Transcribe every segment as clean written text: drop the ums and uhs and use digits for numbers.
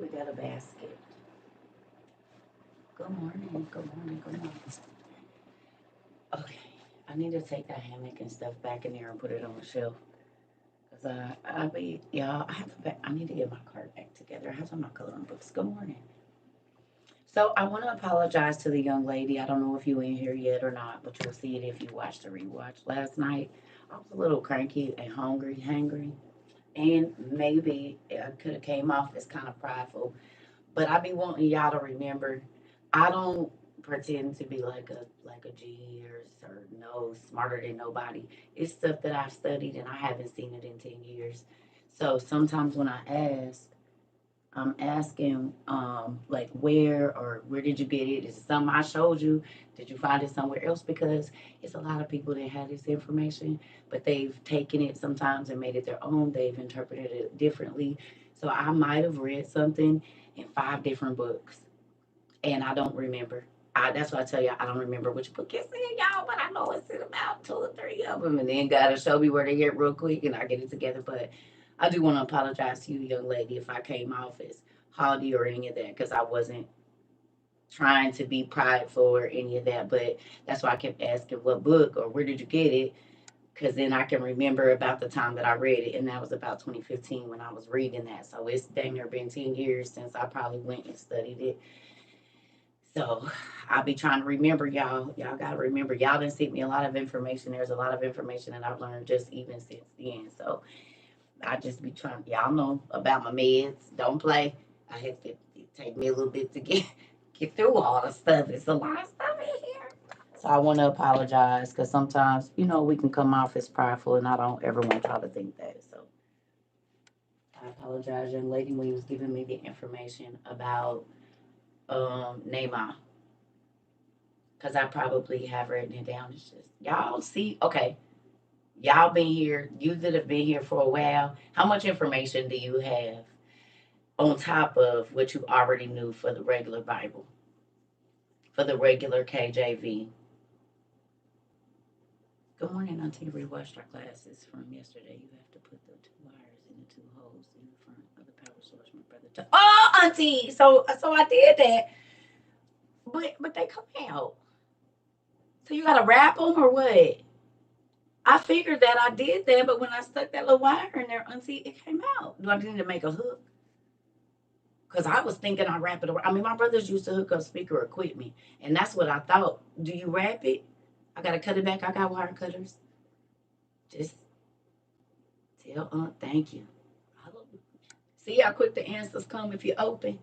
We got a basket. Good morning. Good morning. Good morning. Okay. I need to take that hammock and stuff back in there and put it on the shelf. Cause y'all. I need to get my card back together. I have some of my coloring books. Good morning. So I want to apologize to the young lady. I don't know if you in here yet or not, but you'll see it if you watched the rewatch last night. I was a little cranky and hungry, and maybe I could have came off as kind of prideful. But I be wanting y'all to remember, I don't pretend to be like a genius or no smarter than nobody. It's stuff that I've studied and I haven't seen it in 10 years. So sometimes when I ask, I'm asking like where did you get it? Is it something I showed you? Did you find it somewhere else? Because it's a lot of people that have this information, but they've taken it sometimes and made it their own. They've interpreted it differently. So I might have read something in 5 different books and I don't remember. That's why I tell you I don't remember which book it's in, y'all, but I know it's in about 2 or 3 of them. And then God will show me where they get real quick and I get it together. But I do want to apologize to you, young lady, if I came off as haughty or any of that, because I wasn't trying to be prideful or any of that. But that's why I kept asking what book or where did you get it? Because then I can remember about the time that I read it, and that was about 2015 when I was reading that. So it's dang near been 10 years since I probably went and studied it. So I'll be trying to remember y'all. Y'all gotta remember y'all didn't send me a lot of information. There's a lot of information that I've learned just even since then. So I just be trying. Y'all know about my meds. Don't play. I have to it take me a little bit to get through all the stuff. It's a lot of stuff in here. So I want to apologize because sometimes we can come off as prideful, and I don't ever want y'all to think that. So I apologize, young lady, when he was giving me the information about Neymar because I probably have written it down. It's just y'all see. Okay, y'all been here, you that have been here for a while, how much information do you have on top of what you already knew for the regular Bible, for the regular KJV? Good morning, Auntie. Rewatched our classes from yesterday. You have to put the 2 wires in the 2 holes in the front of the power source, my brother. Oh, Auntie! So I did that, but they come out. So you gotta wrap them or what? I figured that I did that, but when I stuck that little wire in there, Auntie, it came out. Do I need to make a hook? Because I was thinking I wrap it around. I mean, my brothers used to hook up speaker equipment, and that's what I thought. Do you wrap it? I got to cut it back. I got wire cutters. Just tell Aunt thank you. See how quick the answers come if you open?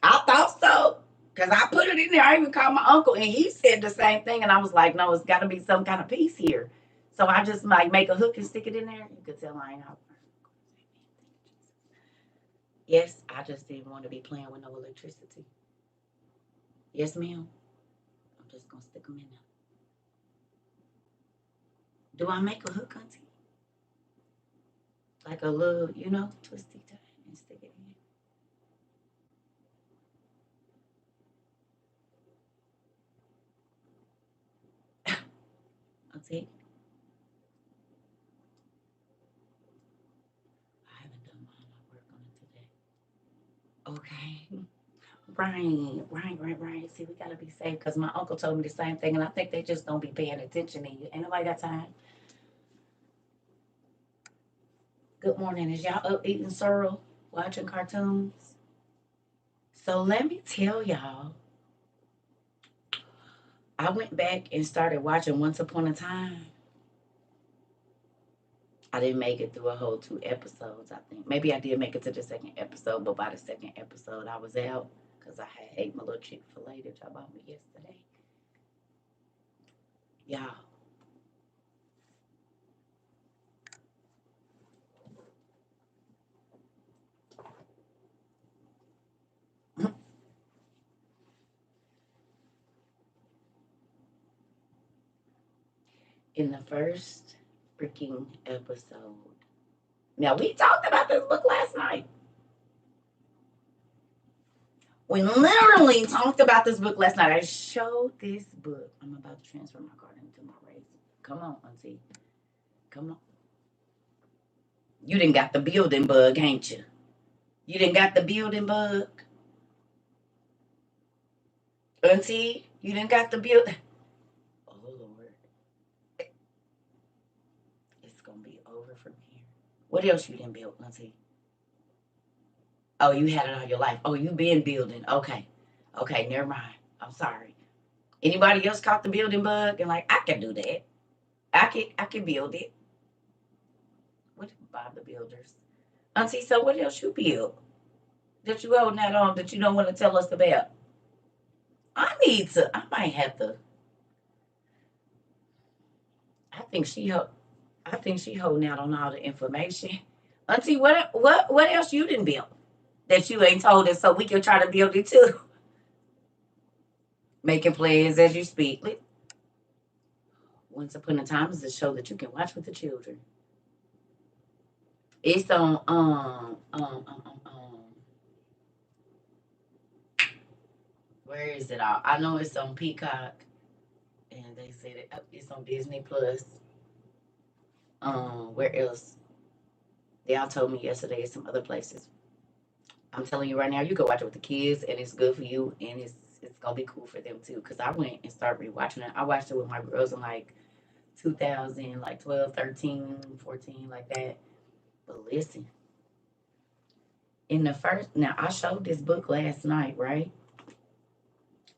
I thought so. Because I put it in there. I even called my uncle, and he said the same thing. And I was like, no, it's got to be some kind of piece here. So I just might make a hook and stick it in there. You could tell I ain't out. Yes, I just didn't want to be playing with no electricity. Yes, ma'am. I'm just going to stick them in there. Do I make a hook, Auntie? Like a little, twisty tie and stick it in. Auntie, I haven't done mine. I'll work on it today. Okay. Right. See, we gotta be safe because my uncle told me the same thing, and I think they just don't be paying attention to you. Ain't nobody got time. Good morning. Is y'all up eating sorrel, watching cartoons? So let me tell y'all, I went back and started watching Once Upon a Time. I didn't make it through a whole 2 episodes, I think. Maybe I did make it to the second episode, but by the second episode, I was out because I had ate my little Chick-fil-A that y'all bought me yesterday. Y'all, in the first freaking episode. Now, we talked about this book last night. We literally talked about this book last night. I showed this book. I'm about to transfer my card into my race. Come on, Auntie. Come on. You didn't got the building bug, ain't you? You didn't got the building bug, Auntie. You didn't got the build. Oh Lord, it's gonna be over from here. What else you didn't build, Auntie? Oh, you had it all your life. Oh, you been building. Okay, okay, never mind. I'm sorry. Anybody else caught the building bug and like I can do that. I can build it. What Bob the Builders? Auntie, so what else you build that you holding that on that you don't want to tell us about? I need to. I might have to. I think she. I think she holding out on all the information. Auntie, what else you didn't build that you ain't told us so we can try to build it too? Making plans as you speak. Once Upon a Time is a show that you can watch with the children. It's on where is it all? I know it's on Peacock and they said it's on Disney Plus. Where else? They all told me yesterday some other places. I'm telling you right now, you can watch it with the kids, and it's good for you, and it's gonna be cool for them too. Cause I went and started rewatching it. I watched it with my girls in like 2000, like 12, 13, 14, like that. But listen, in the first, now I showed this book last night, right?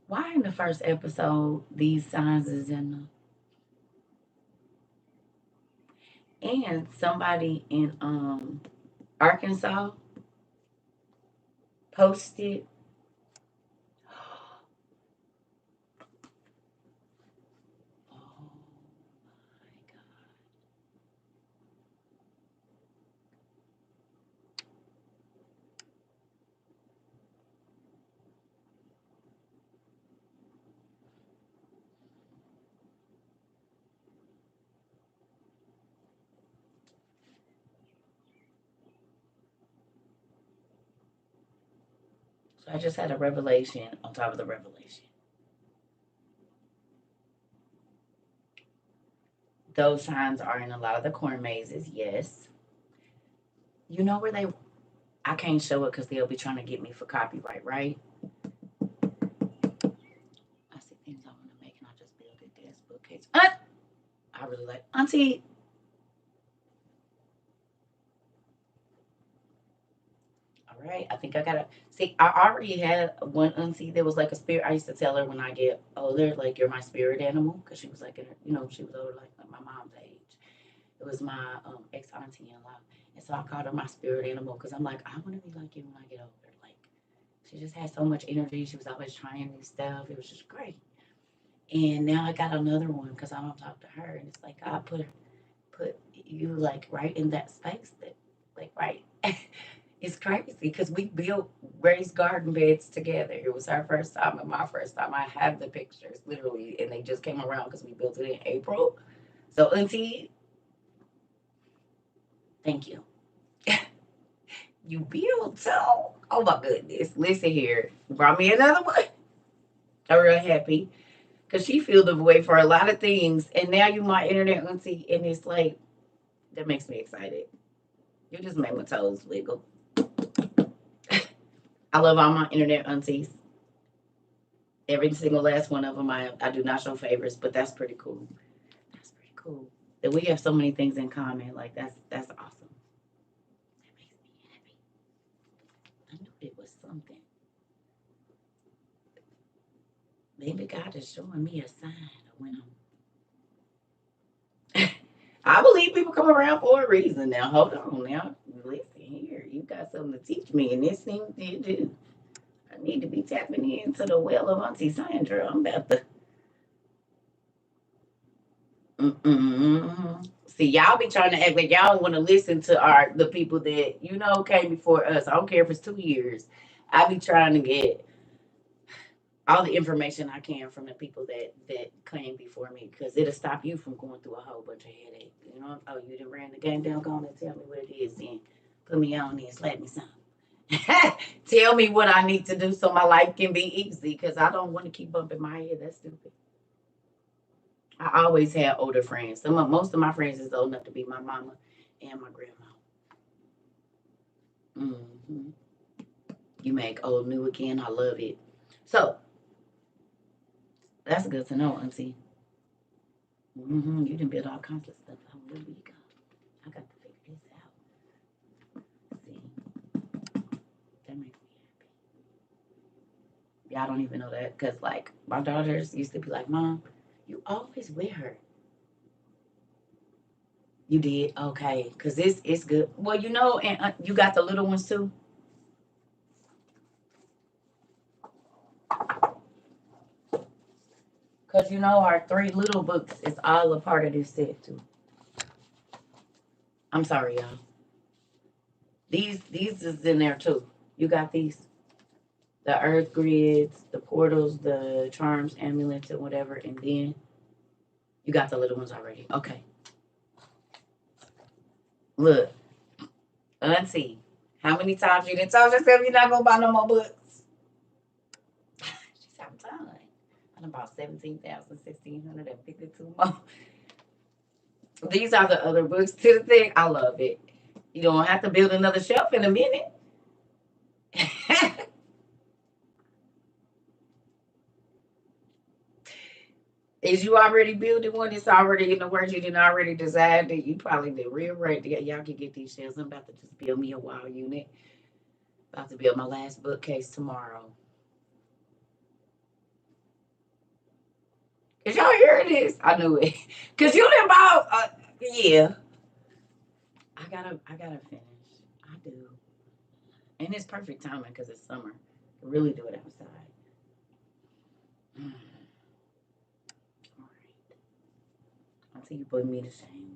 Why in the first episode these signs is in the and somebody in Arkansas posted. Oh my God. So I just had a revelation on top of the revelation. Those signs are in a lot of the corn mazes, yes. You know where they, I can't show it because they'll be trying to get me for copyright, right? I see things I want to make and I just build a desk bookcase. I really like, Auntie, all right, I think I gotta see. I already had one auntie that was like a spirit. I used to tell her when I get older, like you're my spirit animal, because she was like, she was older, like my mom's age. It was my ex auntie in law, and so I called her my spirit animal because I'm like, I want to be like you when I get older. Like she just had so much energy. She was always trying new stuff. It was just great. And now I got another one because I don't talk to her, and it's like I put you like right in that space that like right. It's crazy because we built raised garden beds together. It was our first time and my first time. I have the pictures literally, and they just came around because we built it in April. So, Auntie, thank you. You built so. Oh my goodness! Listen here, brought me another one. I'm real happy because she filled the void for a lot of things, and now you my internet auntie, and it's like that makes me excited. You just made my toes wiggle. I love all my internet aunties. Every single last one of them. I do not show favors, but that's pretty cool. That's pretty cool. That we have so many things in common. Like that's awesome. That makes me happy. I knew it was something. Maybe God is showing me a sign when I'm. I believe people come around for a reason. Now hold on. Now listen here. You got something to teach me, and this seems you do. I need to be tapping into the well of Auntie Sandra. I'm about to. Mm-mm. See, y'all be trying to act like y'all want to listen to the people that came before us. I don't care if it's 2 years. I be trying to get all the information I can from the people that came before me because it'll stop you from going through a whole bunch of headache. Oh, you done ran the game down, go on and tell me what it is, then put me on there, slap me some. Tell me what I need to do so my life can be easy because I don't want to keep bumping my head. That's stupid. I always had older friends. Most of my friends is old enough to be my mama and my grandma. Hmm. You make old new again. I love it. So that's good to know, Auntie. You can build all kinds of stuff. Oh, where we go? I got to figure this out. See, that makes me happy. Y'all don't even know that because, like, my daughters used to be like, "Mom, you always with her." You did okay, cause this is good. Well, you know, and you got the little ones too. Cause you know our three little books is all a part of this set too. I'm sorry, y'all. These is in there too. You got these, the earth grids, the portals, the charms, amulets, and whatever, and then you got the little ones already. Okay, look, Auntie, how many times you done told yourself you're not gonna buy no more books? She's having time. I done bought 17,152 more. These are the other books to the thing. I love it. You don't have to build another shelf in a minute. Is you already building one? It's already in the works. You didn't already design it. You probably did real right. Yeah, y'all can get these shelves. I'm about to just build me a wall unit. About to build my last bookcase tomorrow. Cause y'all hear this? I knew it. Cause you done bought. Yeah. I gotta finish. I do. And it's perfect timing because it's summer. I really do it outside. Mm. All right. Until you put me to shame.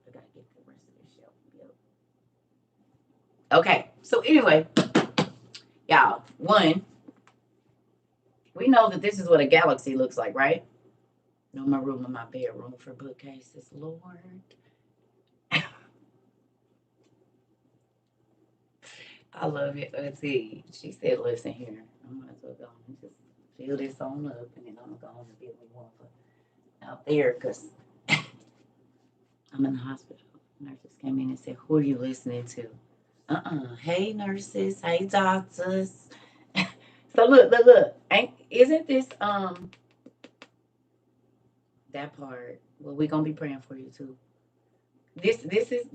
I gotta get the rest of this shelf built. Okay. So anyway, y'all. One, we know that this is what a galaxy looks like, right? No more room in my bedroom for bookcases, Lord. I love it. Let's see. She said, listen here. I might as well go and just fill this on up and then I'm going to go home and build me one for out there because I'm in the hospital. Nurses came in and said, who are you listening to? Hey, nurses. Hey, doctors. So look. Isn't this that part? Well, we're gonna be praying for you too. This is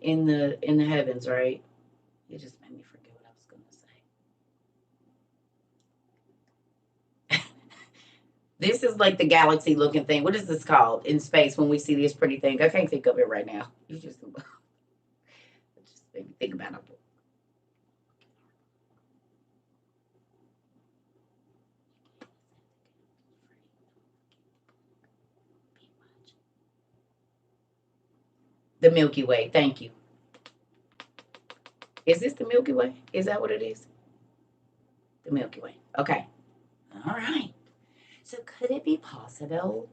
in the heavens, right? You just made me forget what I was gonna say. This is like the galaxy looking thing. What is this called in space when we see this pretty thing? I can't think of it right now. You just made me think about it. The Milky Way. Thank you. Is this the Milky Way? Is that what it is? The Milky Way. Okay. All right. So could it be possible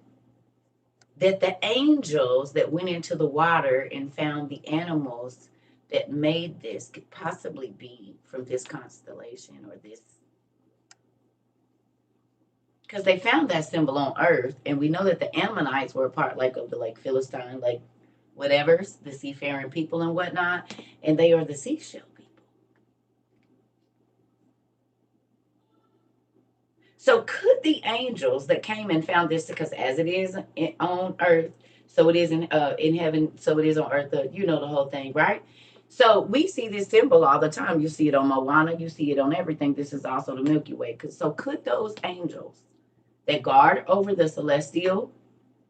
that the angels that went into the water and found the animals that made this could possibly be from this constellation or this? Because they found that symbol on Earth, and we know that the Ammonites were a part like of the like Philistine, like whatever's the seafaring people and whatnot, and they are the seashell people. So could the angels that came and found this, because as it is on Earth, so it is in heaven, so it is on Earth. You know the whole thing, right? So we see this symbol all the time. You see it on Moana. You see it on everything. This is also the Milky Way. So could those angels that guard over the celestial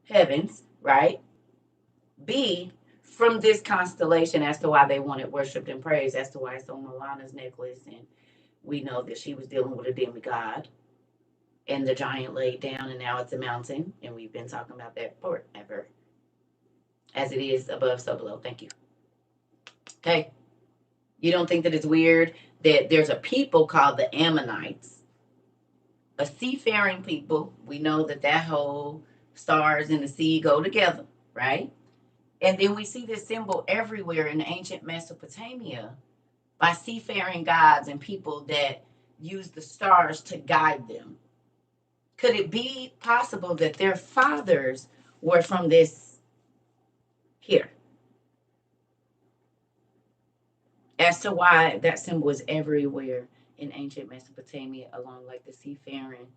heavens, right, be from this constellation as to why they wanted worshipped and praised, as to why it's on Moana's necklace, and we know that she was dealing with a demigod and the giant laid down and now it's a mountain and we've been talking about that forever. As it is above so below. Thank you. Okay. You don't think that it's weird that there's a people called the Ammonites, a seafaring people? We know that that whole stars in the sea go together, right? And then we see this symbol everywhere in ancient Mesopotamia by seafaring gods and people that use the stars to guide them. Could it be possible that their fathers were from this here? as to why that symbol is everywhere in ancient Mesopotamia, along like the seafaring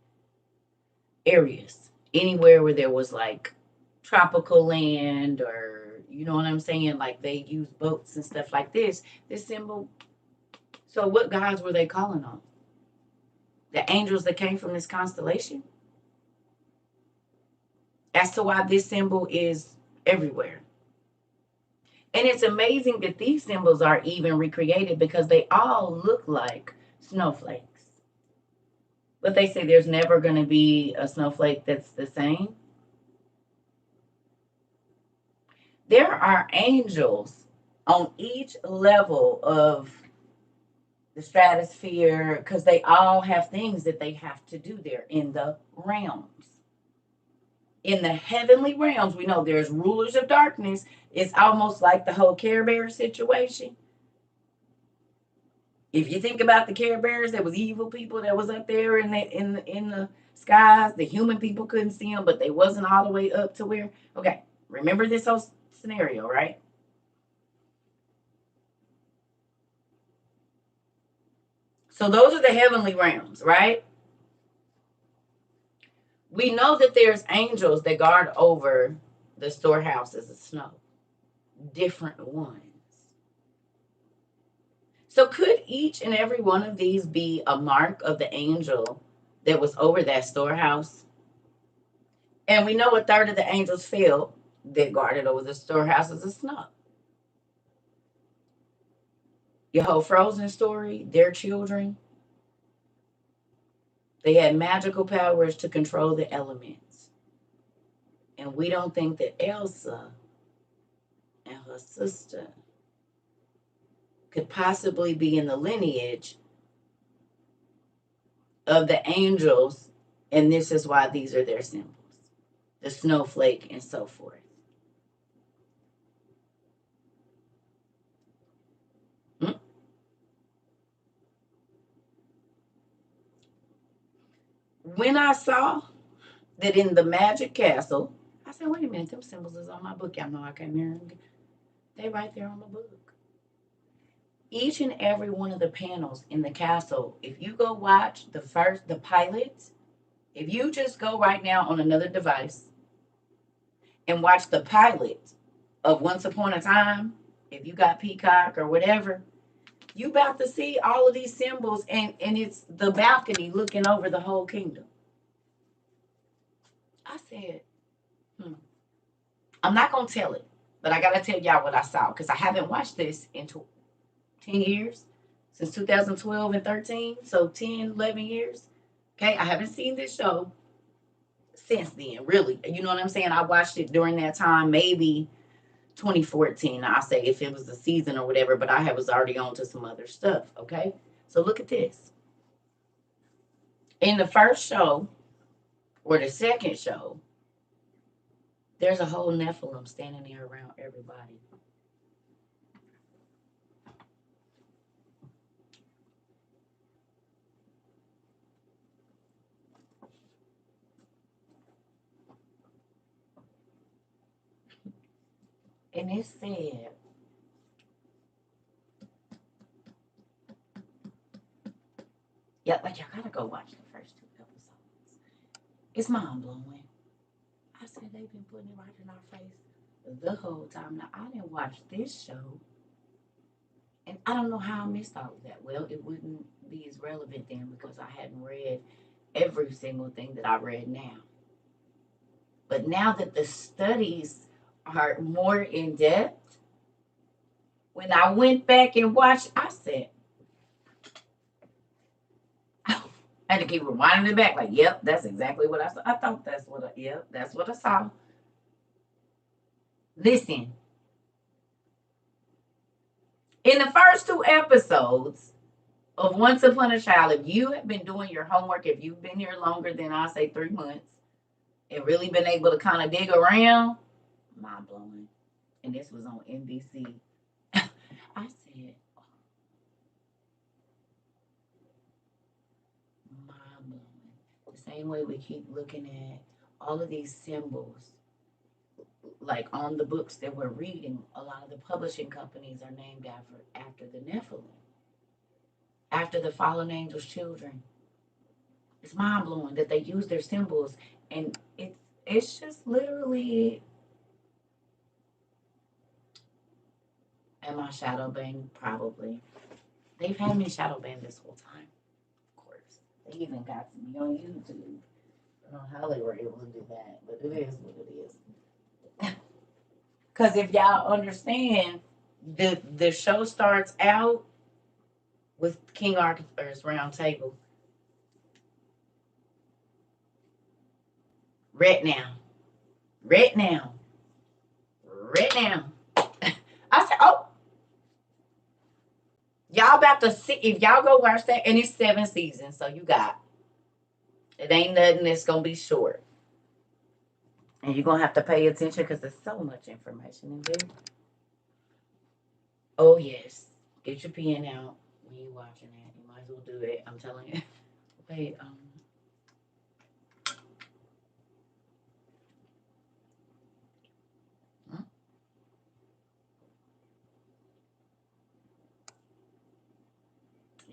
areas. Anywhere where there was like tropical land, or you know what I'm saying? Like they use boats and stuff like this symbol. So what gods were they calling on? The angels that came from this constellation? As to why this symbol is everywhere. And it's amazing that these symbols are even recreated because they all look like snowflakes. But they say there's never going to be a snowflake that's the same. There are angels on each level of the stratosphere because they all have things that they have to do there in the realms. In the heavenly realms, we know there's rulers of darkness. It's almost like the whole Care Bear situation. If you think about the Care Bears, there was evil people that was up there in the skies. The human people couldn't see them, but they wasn't all the way up to where. Okay, remember this whole scenario, right? So those are the heavenly realms, right? We know that there's angels that guard over the storehouses of snow, different ones. So could each and every one of these be a mark of the angel that was over that storehouse? And we know a third of the angels fell that guarded over the storehouses of snow. Your whole Frozen story, their children, they had magical powers to control the elements. And we don't think that Elsa and her sister could possibly be in the lineage of the angels, and this is why these are their symbols, the snowflake and so forth. Hmm? When I saw that in the Magic Castle, I said, wait a minute, them symbols is on my book. Y'all know I came here. They right there on the book. Each and every one of the panels in the castle, if you go watch the pilot, if you just go right now on another device and watch the pilot of Once Upon a Time, if you got Peacock or whatever, you about to see all of these symbols, and it's the balcony looking over the whole kingdom. I said, hmm. I'm not gonna tell it, but I gotta tell y'all what I saw because I haven't watched this in 10 years, since 2012 and 13, so 10, 11 years. Okay, I haven't seen this show since then, really. You know what I'm saying? I watched it during that time, maybe 2014. I'll say if it was a season or whatever, but I was already on to some other stuff. Okay, so look at this. In the first show or the second show, there's a whole Nephilim standing there around everybody. And it said, yeah, like y'all gotta go watch the first two episodes. It's mind blowing. I said they've been putting it right in our face the whole time. Now I didn't watch this show, and I don't know how I missed all of that. Well, it wouldn't be as relevant then because I hadn't read every single thing that I read now. But now that the studies are more in depth, when I went back and watched, I said, I had to keep rewinding it back. Like, yep, that's exactly what I saw. I thought yep, that's what I saw. Listen, in the first two episodes of Once Upon a Child, if you have been doing your homework, if you've been here longer than I say 3 months, and really been able to kind of dig around, mind blowing. And this was on NBC. I said, oh, mind blowing. The same way we keep looking at all of these symbols like on the books that we're reading, a lot of the publishing companies are named after the Nephilim, after the fallen angels' children. It's mind blowing that they use their symbols, and it's just literally. Am I shadow banned? Probably. They've had me shadow banned this whole time. Of course, they even got me on YouTube. I don't know how they were able to do that, but it is what it is. Because if y'all understand, the show starts out with King Arthur's Round Table. Right now, right now, right now. I said, oh, y'all about to see if y'all go watch that, and it's 7 seasons, so you got it. Ain't nothing that's gonna be short, and you're gonna have to pay attention because there's so much information in there. Oh yes, get your pen out when you're watching that. You might as well do it. I'm telling you. Wait,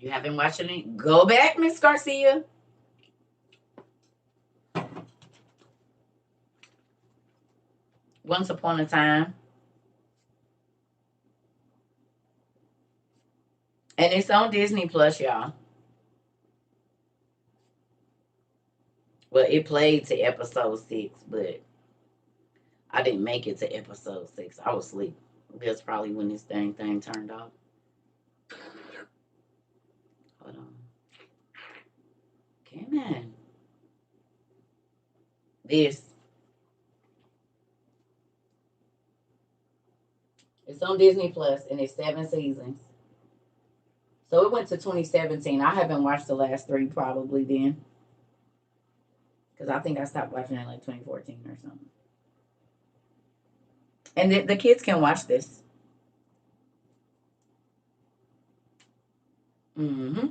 you haven't watched it? Go back, Miss Garcia. Once upon a time. And it's on Disney Plus, y'all. Well, it played to episode 6, but I didn't make it to episode 6. I was asleep. That's probably when this dang thing turned off. Hold on. Come on. This. It's on Disney Plus, and it's 7 seasons. So it went to 2017. I haven't watched the last 3 probably then. Because I think I stopped watching it like 2014 or something. And the kids can watch this. Mm-hmm.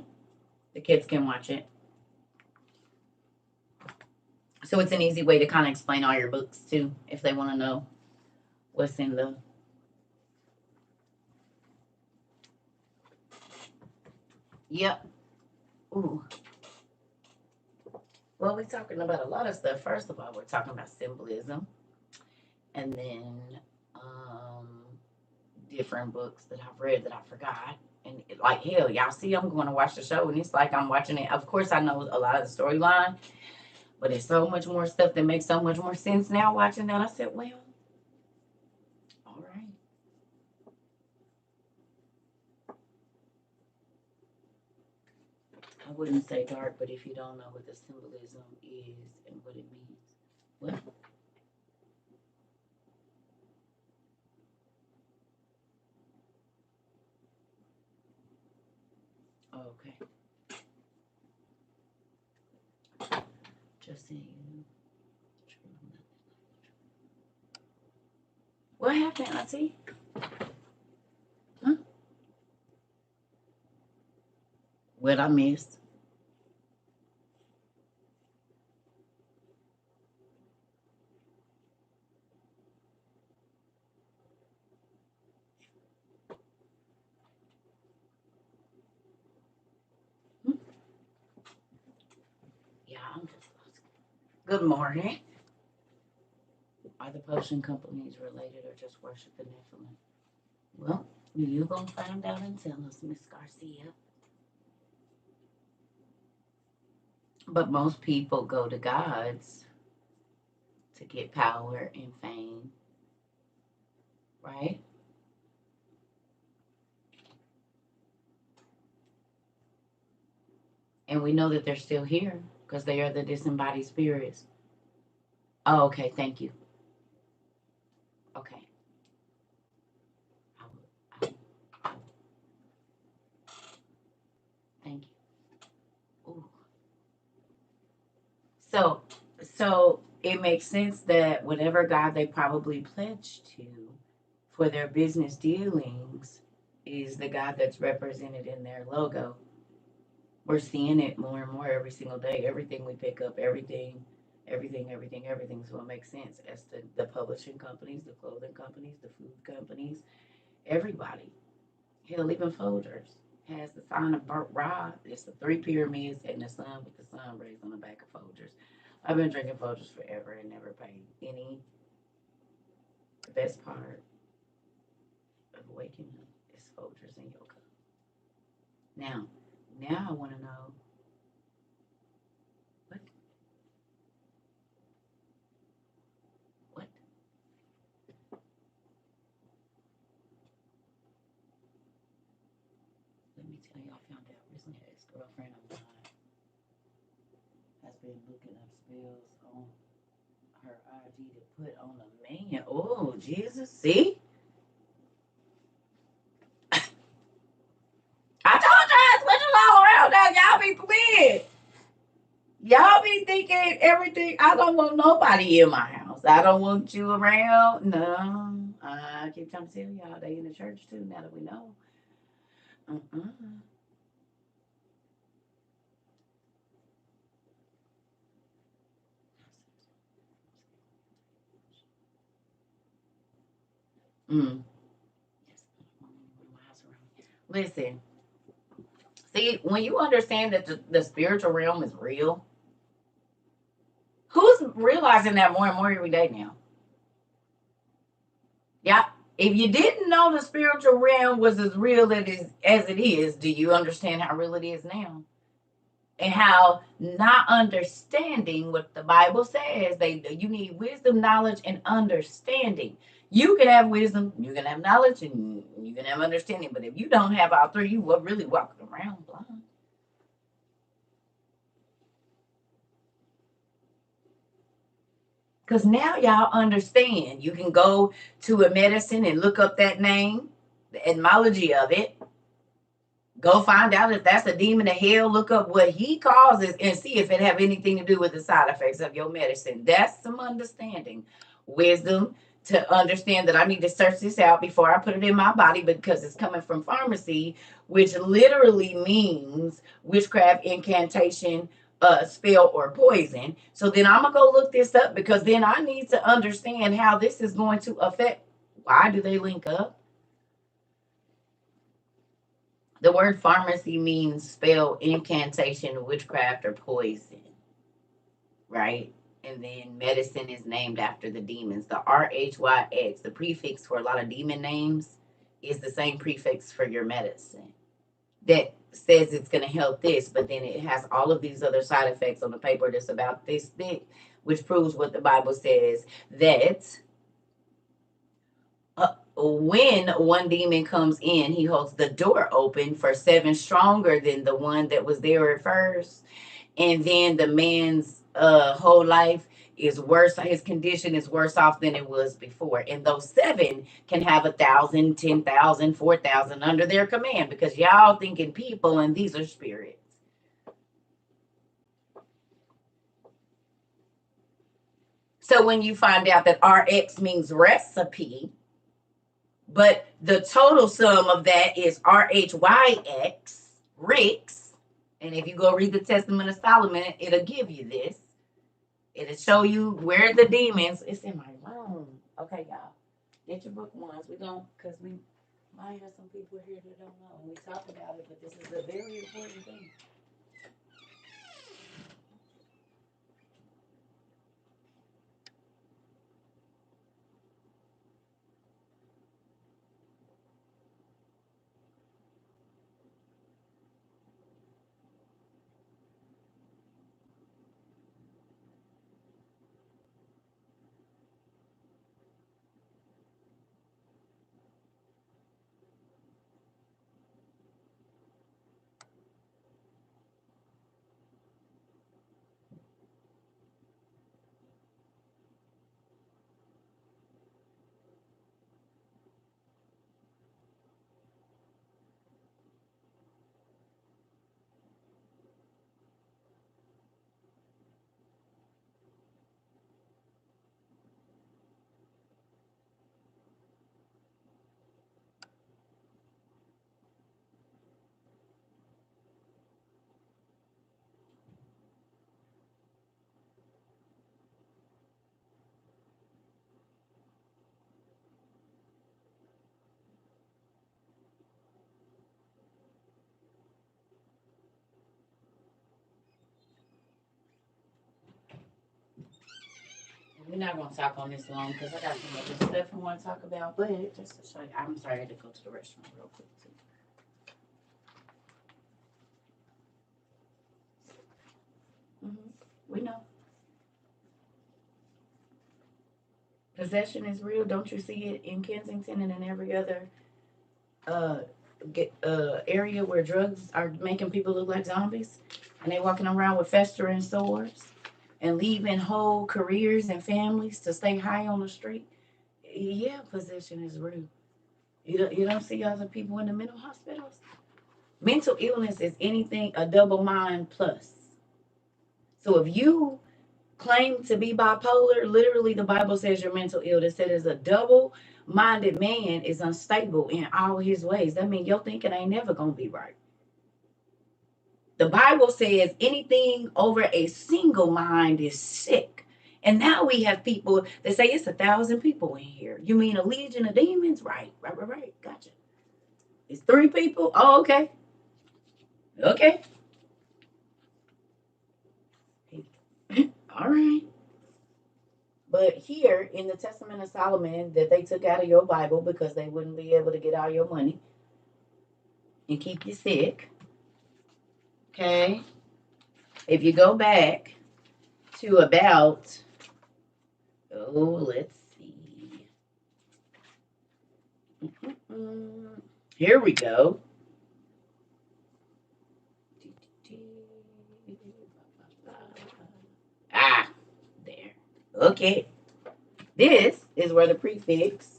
The kids can watch it. So it's an easy way to kind of explain all your books too, if they want to know what's in the. Yep. Ooh. Well, we're talking about a lot of stuff. First of all, we're talking about symbolism, and then different books that I've read that I forgot. And like hell, y'all see, I'm going to watch the show, and it's like I'm watching it. Of course, I know a lot of the storyline, but it's so much more stuff that makes so much more sense now watching that. I said, well, all right. I wouldn't say dark, but if you don't know what the symbolism is and what it means, well, okay. Just saying. What happened, Auntie? Huh? What I missed? Hmm? Yeah, I'm just lost. Good morning. Are the potion companies related or just worship the Nephilim? Well, you gonna find out and tell us, Miss Garcia. But most people go to gods to get power and fame, right? And we know that they're still here because they are the disembodied spirits. Oh, okay. Thank you. Okay. I thank you. Ooh. So, so it makes sense that whatever God they probably pledged to for their business dealings is the God that's represented in their logo. We're seeing it more and more every single day. Everything we pick up, everything, Everything's gonna make sense as the publishing companies, the clothing companies, the food companies, everybody. Hell, even Folgers has the sign of Ra. It's the three pyramids and the sun with the sun rays on the back of Folgers. I've been drinking Folgers forever and never paid any. The best part of waking up is Folgers in your cup. Now, now I want to know what what. Let me tell you, I found out recently. Ex girlfriend of mine has been looking up spells on her IG to put on a man. Oh, Jesus. See? I told y'all switch all around now. Y'all be playing. Y'all be thinking everything. I don't want nobody in my house. I don't want you around. No. I keep trying to tell y'all they in the church too, now that we know. Uh-uh. Mm. Listen, see, when you understand that the spiritual realm is real, who's realizing that more and more every day now? Yeah. If you didn't know the spiritual realm was as real as it is, do you understand how real it is now? And how not understanding what the Bible says, you need wisdom, knowledge, and understanding. You can have wisdom, you can have knowledge, and you can have understanding. But if you don't have all three, you will really walking around blind. Because now y'all understand. You can go to a medicine and look up that name, the etymology of it. Go find out if that's a demon of hell. Look up what he causes and see if it have anything to do with the side effects of your medicine. That's some understanding. Wisdom to understand that I need to search this out before I put it in my body because it's coming from pharmacy, which literally means witchcraft, incantation, spell, or poison. So then I'm going to go look this up because then I need to understand how this is going to affect. Why do they link up? The word pharmacy means spell, incantation, witchcraft, or poison, right? And then medicine is named after the demons. The RHYX, the prefix for a lot of demon names, is the same prefix for your medicine that says it's going to help this, but then it has all of these other side effects on the paper that's about this thick, which proves what the Bible says that when one demon comes in, he holds the door open for seven stronger than the one that was there at first. And then the man's whole life is worse. His condition is worse off than it was before. And those seven can have 1,000, 10,000, 4,000 under their command because y'all thinking people and these are spirits. So when you find out that RX means recipe, but the total sum of that is RHYX, Rix. And if you go read the Testament of Solomon, it'll give you this. It'll show you where the demons. It's in my room. Okay, y'all. Get your book ones. We don't, because we might have some people here that don't know. And we talk about it, but this is a very important thing. We're not going to talk on this long because I got some other stuff I want to talk about. But just to show you, I'm sorry I had to go to the restroom real quick too. We know. Possession is real. Don't you see it in Kensington and in every other uh, area where drugs are making people look like zombies? And they walking around with festering sores and leaving whole careers and families to stay high on the street. Yeah, possession is real. You don't see other people in the mental hospitals? Mental illness is anything a double mind plus. So if you claim to be bipolar, literally the Bible says you're mental ill. It says a double-minded man is unstable in all his ways. That means your thinking ain't never gonna be right. The Bible says anything over a single mind is sick. And now we have people that say it's 1,000 people in here. You mean a legion of demons? Right. Gotcha. It's 3 people? Oh, okay. Okay. All right. But here in the Testament of Solomon that they took out of your Bible because they wouldn't be able to get all your money and keep you sick. Okay. If you go back to about, let's see. Here we go. Ah, there. Okay. This is where the prefix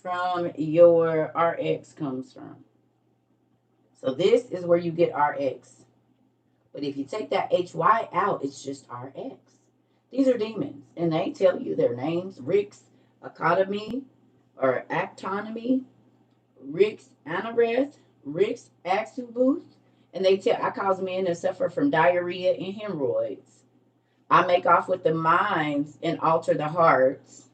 from your RX comes from. So this is where you get RX. But if you take that HY out, it's just RX. These are demons, and they tell you their names: Rix Academy or Actonomy, Rix Anareth, Rix Axubuth, and they tell I cause men to suffer from diarrhea and hemorrhoids. I make off with the minds and alter the hearts.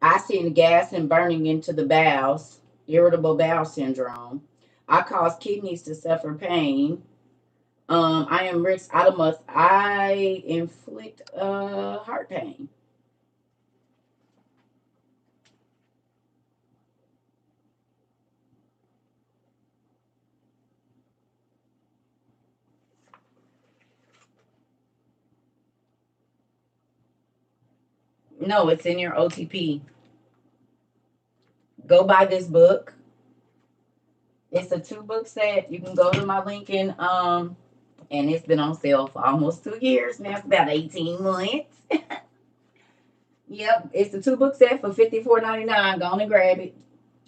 I send gas and burning into the bowels, irritable bowel syndrome. I cause kidneys to suffer pain. I am Rex Adamus. I inflict heart pain. No, it's in your OTP. Go buy this book. It's a 2-book set. You can go to my link and it's been on sale for almost 2 years now. It's about 18 months. Yep, it's a 2-book set for $54.99. Go on and grab it.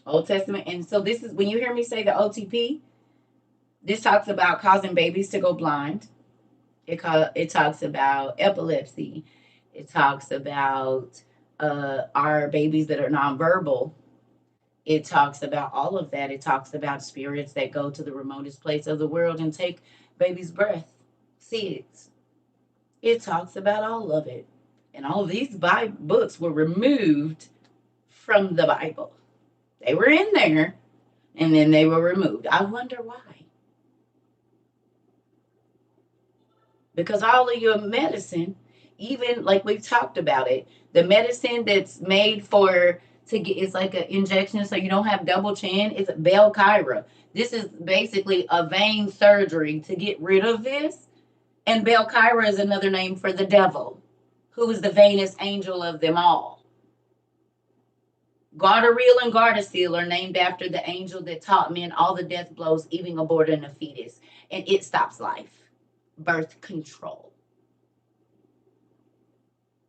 Old Testament. And so this is when you hear me say the OTP, this talks about causing babies to go blind. It talks about epilepsy. It talks about our babies that are nonverbal. It talks about all of that. It talks about spirits that go to the remotest place of the world and take baby's breath, seeds. It talks about all of it. And all of these books were removed from the Bible. They were in there and then they were removed. I wonder why. Because all of your medicine, even like we've talked about it, the medicine that's made for to get it's like an injection so you don't have double chin. It's Belkyra. This is basically a vein surgery to get rid of this. And Belkyra is another name for the devil, who is the vainest angel of them all. Gardasil and Gardasil are named after the angel that taught men all the death blows, even aborting a fetus, and it stops life. Birth control.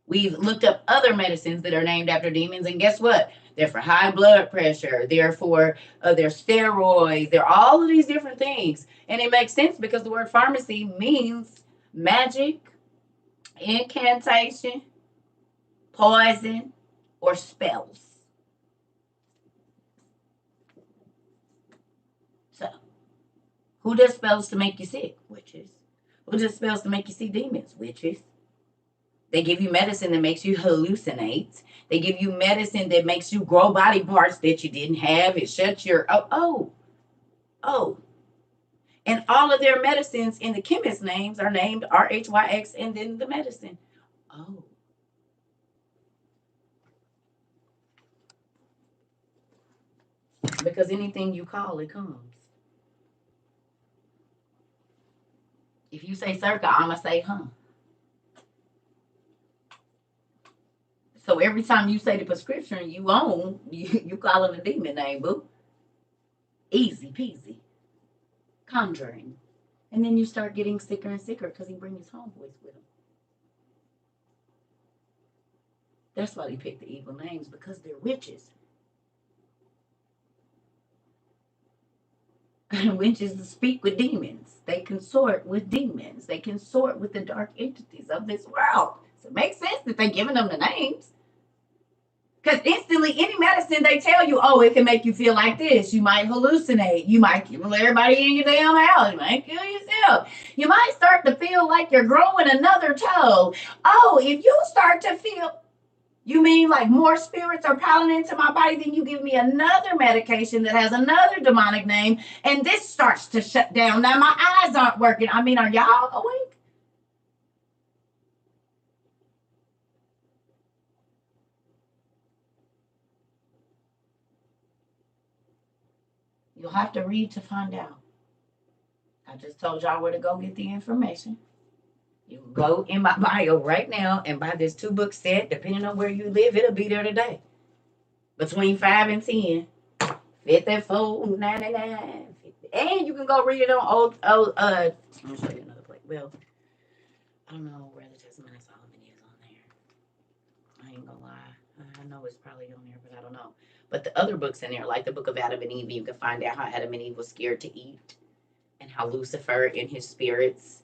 We've looked up other medicines that are named after demons, and guess what? They're for high blood pressure. They're for their steroids. They're all of these different things, and it makes sense because the word pharmacy means magic, incantation, poison, or spells. So, who does spells to make you sick? Witches. Who does spells to make you see demons? Witches. They give you medicine that makes you hallucinate. They give you medicine that makes you grow body parts that you didn't have. It shuts your oh. And all of their medicines in the chemist names are named RHYX and then the medicine. Oh. Because anything you call, it comes. If you say CERCA, I'ma say, huh. So every time you say the prescription you own, you calling a demon name, boo. Easy peasy. Conjuring. And then you start getting sicker and sicker because he brings his homeboys with him. That's why they pick the evil names, because they're witches. Witches speak with demons. They consort with demons. They consort with the dark entities of this world. So it makes sense that they're giving them the names. Because instantly, any medicine they tell you, oh, it can make you feel like this. You might hallucinate. You might kill everybody in your damn house. You might kill yourself. You might start to feel like you're growing another toe. Oh, if you start to feel, you mean like more spirits are piling into my body, then you give me another medication that has another demonic name, and this starts to shut down. Now my eyes aren't working. I mean, are y'all awake? You'll have to read to find out. I just told y'all where to go get the information. You can go in my bio right now and buy this 2-book set. Depending on where you live, it'll be there today. Between 5 and 10. $54.99. And you can go read it on let me show you another place. Well, I don't know where the Testament of Solomon is on there. I ain't gonna lie. I know it's probably on there, but I don't know. But the other books in there, like the book of Adam and Eve, you can find out how Adam and Eve was scared to eat, and how Lucifer and his spirits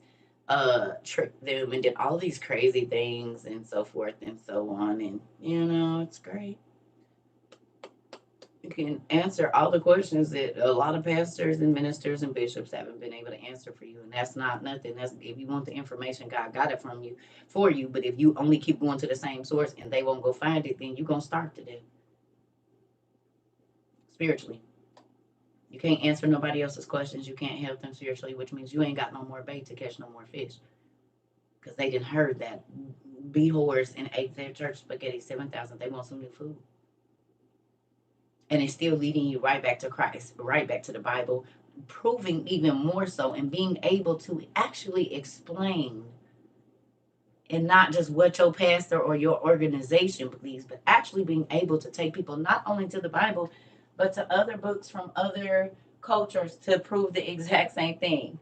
tricked them and did all these crazy things and so forth and so on. And it's great. You can answer all the questions that a lot of pastors and ministers and bishops haven't been able to answer for you. And that's not nothing. That's, if you want the information, God got it from you for you. But if you only keep going to the same source and they won't go find it, then you're gonna starve to death spiritually. You can't answer nobody else's questions. You can't help them spiritually, which means you ain't got no more bait to catch no more fish. Because they didn't heard that be whores and ate their church spaghetti 7,000. They want some new food. And it's still leading you right back to Christ, right back to the Bible, proving even more so and being able to actually explain, and not just what your pastor or your organization believes, but actually being able to take people not only to the Bible, but to other books from other cultures to prove the exact same thing.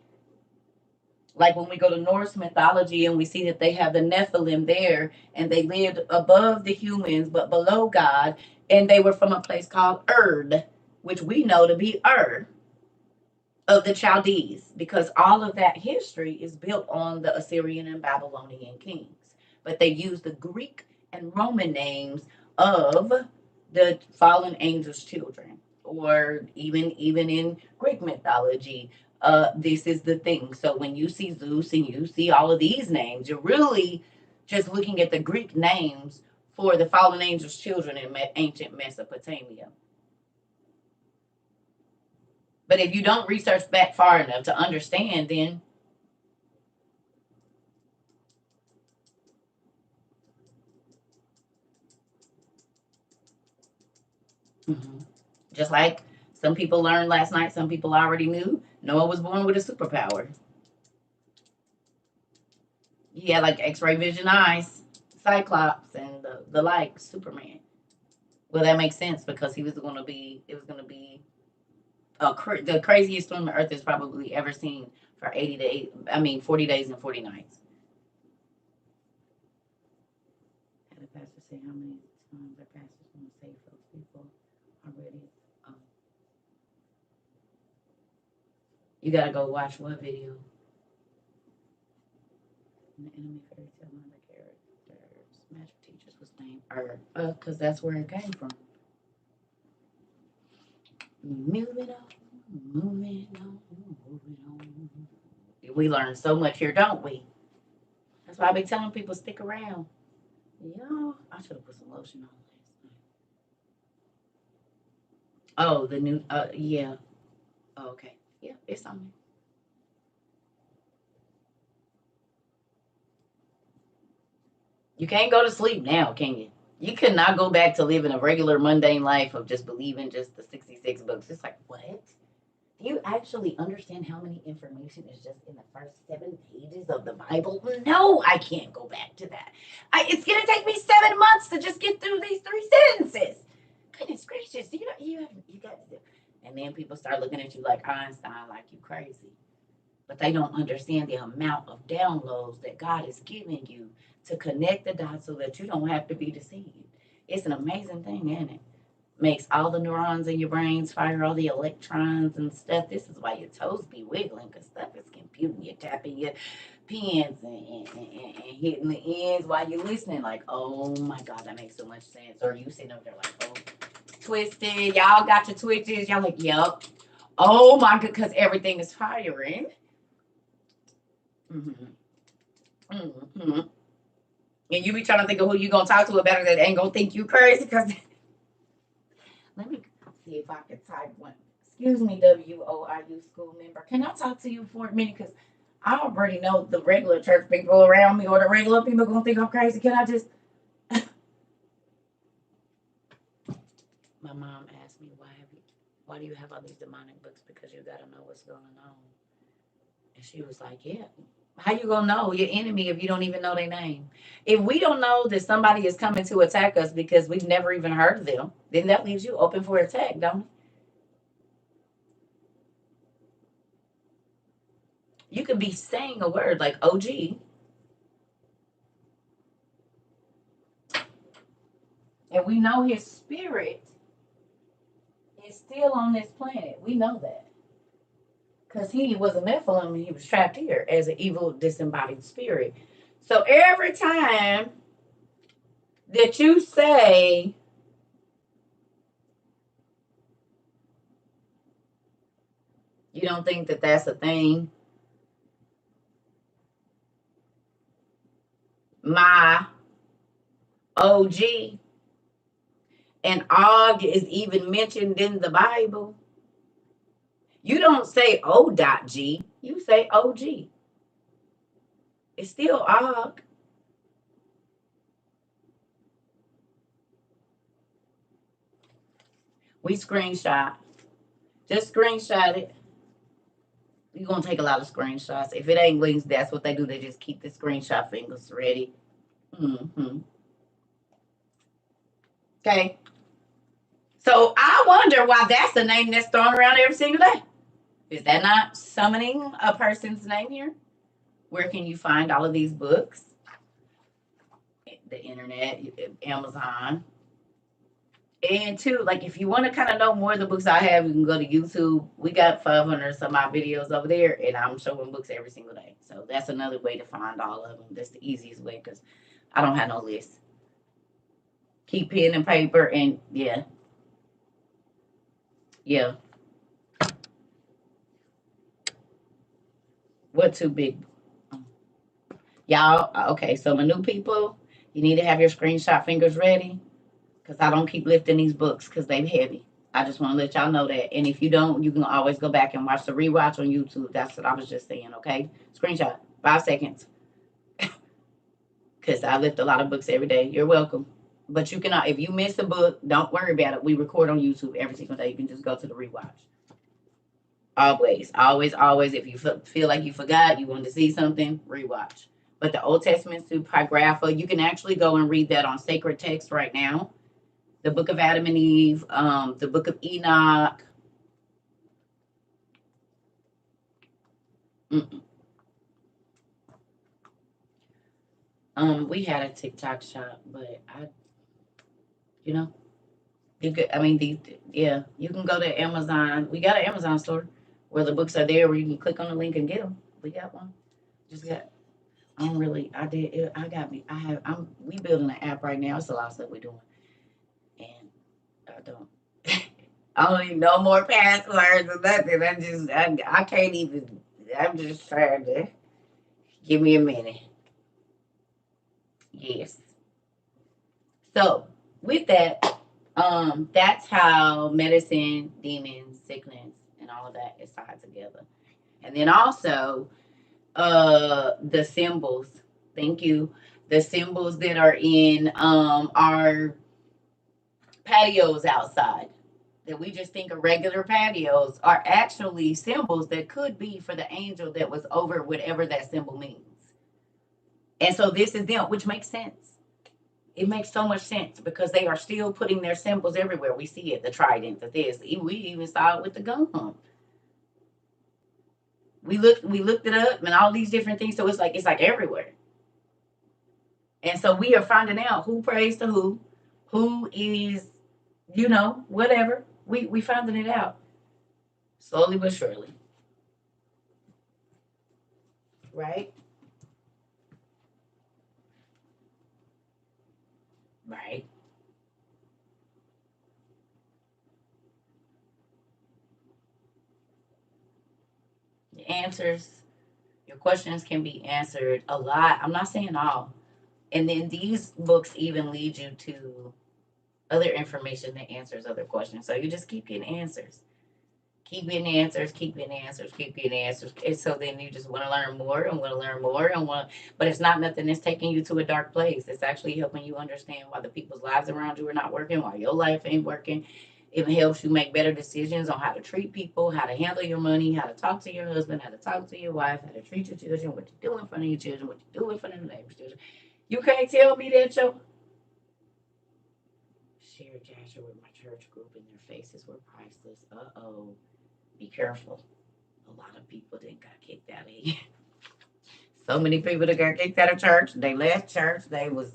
Like when we go to Norse mythology and we see that they have the Nephilim there, and they lived above the humans but below God, and they were from a place called Erd, which we know to be Ur of the Chaldees, because all of that history is built on the Assyrian and Babylonian kings. But they use the Greek and Roman names of the fallen angels' children, or even in Greek mythology. This is the thing. So when you see Zeus and you see all of these names, you're really just looking at the Greek names for the fallen angels' children in ancient Mesopotamia. But if you don't research back far enough to understand, then just like some people learned last night, some people already knew, Noah was born with a superpower. He had like X-ray vision eyes, Cyclops, and the like, Superman. Well, that makes sense because it was going to be the craziest storm the Earth has probably ever seen for 40 days and 40 nights. Had a pastor say how many times our pastors want to save those people already. You gotta go watch what video? The enemy fairy tale, one of the characters, magic teachers was named because that's where it came from. Moving on, moving on, moving on. We learn so much here, don't we? That's why I be telling people stick around. Yo, I should have put some lotion on last night. Oh, the new, yeah. Oh, okay. Yeah, it's on me. You can't go to sleep now, can you? You cannot go back to living a regular mundane life of just believing just the 66 books. It's like, what? Do you actually understand how many information is just in the first 7 pages of the Bible? No, I can't go back to that. It's going to take me 7 months to just get through these 3 sentences. Goodness gracious, you got to do. And then people start looking at you like Einstein, like you crazy. But they don't understand the amount of downloads that God is giving you to connect the dots so that you don't have to be deceived. It's an amazing thing, isn't it? Makes all the neurons in your brains fire all the electrons and stuff. This is why your toes be wiggling, because stuff is computing. You're tapping your pins and hitting the ends while you're listening. Like, oh my God, that makes so much sense. Or you sitting over there like, oh, twisted. Y'all got your twitches. Y'all like, yep. Oh my God, because everything is firing. Mm-hmm. Mm-hmm. And you be trying to think of who you gonna talk to about it that ain't gonna think you crazy. Because let me see if I can type one. Excuse me, WOIU school member. Can I talk to you for a minute? Because I already know the regular church people around me or the regular people gonna think I'm crazy. Can I just? My mom asked me why do you have all these demonic books? Because you gotta know what's going on. And she was like, yeah. How you gonna know your enemy if you don't even know their name? If we don't know that somebody is coming to attack us because we've never even heard of them, then that leaves you open for attack, don't it? You could be saying a word like OG, and we know his spirit is still on this planet. We know that. Because he was a Nephilim and he was trapped here as an evil disembodied spirit. So every time that you say, you don't think that that's a thing, my OG, and Og is even mentioned in the Bible, you don't say O.G, you say OG. It's still Og. We screenshot. Just screenshot it. You're going to take a lot of screenshots. If it ain't links, that's what they do. They just keep the screenshot fingers ready. Mm-hmm. Okay. So I wonder why that's the name that's thrown around every single day. Is that not summoning a person's name here? Where can you find all of these books? The internet, Amazon. And two, like if you want to kind of know more of the books I have, you can go to YouTube. We got 500 some odd videos over there, and I'm showing books every single day. So that's another way to find all of them. That's the easiest way because I don't have no list. Keep pen and paper, and yeah. What too big? Y'all, okay, so my new people, you need to have your screenshot fingers ready because I don't keep lifting these books because they're heavy. I just want to let y'all know that. And if you don't, you can always go back and watch the rewatch on YouTube. That's what I was just saying, okay? Screenshot, 5 seconds. Because I lift a lot of books every day. You're welcome. But you can, if you miss a book, don't worry about it. We record on YouTube every single day. You can just go to the rewatch. Always, always, always. If you feel like you forgot, you wanted to see something, rewatch. But the Old Testament Supragrapha, you can actually go and read that on Sacred Text right now. The Book of Adam and Eve, the Book of Enoch. We had a TikTok shop, but you know, you could. I mean, yeah, you can go to Amazon. We got an Amazon store where the books are there, where you can click on the link and get them. We got one. Just got. I did it. We building an app right now. It's a lot of stuff we're doing. And I don't need no more passwords or nothing. I can't even, I'm just trying to, give me a minute. Yes. So with that, that's how medicine, demons, sickness, and all of that is tied together. And then also, the symbols. Thank you. The symbols that are in our patios outside, that we just think of regular patios, are actually symbols that could be for the angel that was over whatever that symbol means. And so this is them, which makes sense. It makes so much sense because they are still putting their symbols everywhere. We see it, the trident, the this. We even saw it with the gum. We looked it up and all these different things. So it's like everywhere. And so we are finding out who prays to who is, whatever. We finding it out slowly but surely, right? Right. The answers, your questions can be answered a lot. I'm not saying all. And then these books even lead you to other information that answers other questions. So you just keep getting answers. Keep getting answers, keep getting answers, keep getting answers. And so then you just want to learn more and want to learn more and but it's not nothing that's taking you to a dark place. It's actually helping you understand why the people's lives around you are not working, why your life ain't working. It helps you make better decisions on how to treat people, how to handle your money, how to talk to your husband, how to talk to your wife, how to treat your children, what you do in front of your children, what you do in front of the neighbor's children. You can't tell me that your share Jasher with my church group and their faces were priceless. Uh-oh. Be careful. A lot of people that got kicked out of here. So many people that got kicked out of church. They left church. They was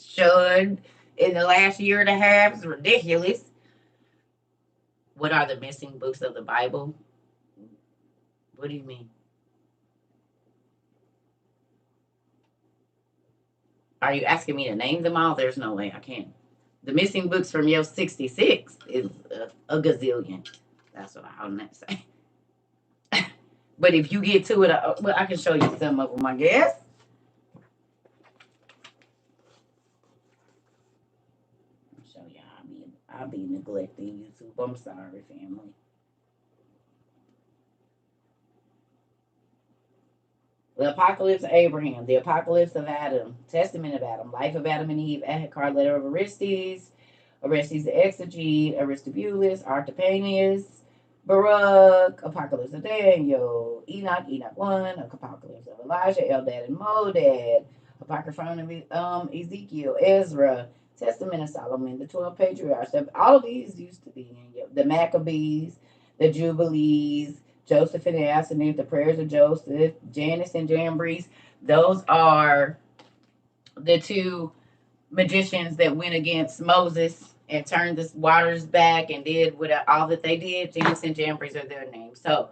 shunned in the last year and a half. It's ridiculous. What are the missing books of the Bible? What do you mean? Are you asking me to name them all? There's no way I can. The missing books from your 66 is a gazillion. That's what I want to say. But if you get to it, well, I can show you some of them, I guess. I'll show you. I'll be neglecting YouTube. I'm sorry, family. The Apocalypse of Abraham, The Apocalypse of Adam, Testament of Adam, Life of Adam and Eve, Card Letter of Orestes, Orestes the Exegete, Aristobulus, Artapanius, Baruch, Apocalypse of Daniel, Enoch, Enoch 1, Apocalypse of Elijah, Eldad and Modad, Apocryphon of Ezekiel, Ezra, Testament of Solomon, the 12 Patriarchs. All of these used to be in the Maccabees, the Jubilees, Joseph and Asenath, the prayers of Joseph, Janus and Jambres. Those are the two magicians that went against Moses and turned the waters back and did what all that they did. Janus and Jambres are their names. So,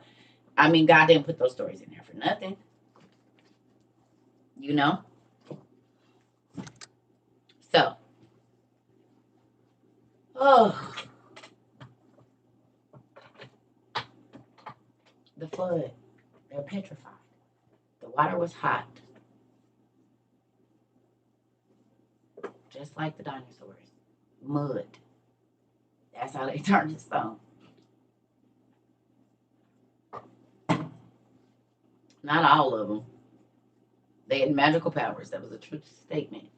I mean, God didn't put those stories in there for nothing. You know? So, oh, the flood. They're petrified. The water was hot, just like the dinosaurs. Mud. That's how they turned to stone. Not all of them. They had magical powers. That was a true statement.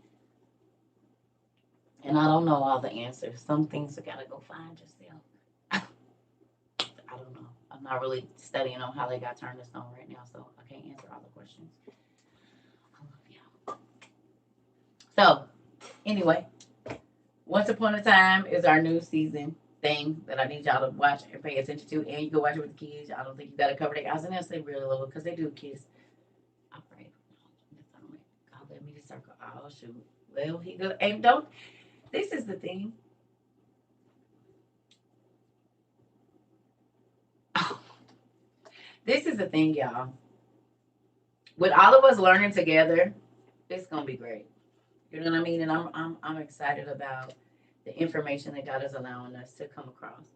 And I don't know all the answers. Some things you gotta go find yourself. I don't know. I'm not really studying on how they got turned to stone right now, so I can't answer all the questions. I love y'all. So, anyway, Once Upon a Time is our new season thing that I need y'all to watch and pay attention to, and you can watch it with the kids. I don't think you gotta cover their eyes, and else they really love it because they do kiss. All right, God let me to circle. Oh shoot. Well, he go and don't. This is the thing. This is the thing, y'all. With all of us learning together, it's gonna be great. You know what I mean? And I'm excited about the information that God is allowing us to come across.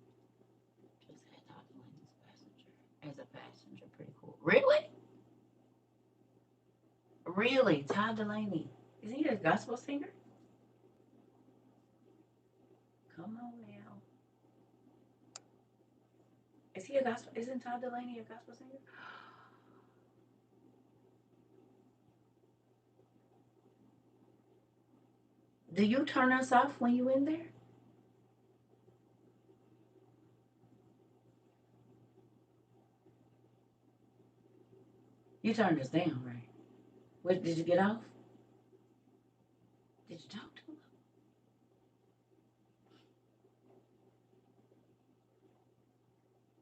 Just had Todd Delaney's passenger as a passenger, pretty cool. Really? Really, Todd Delaney. Is he a gospel singer? Come on now. Is he a gospel? Isn't Todd Delaney a gospel singer? Do you turn us off when you in there? You turned us down, right? What did you get off? Did you talk to him?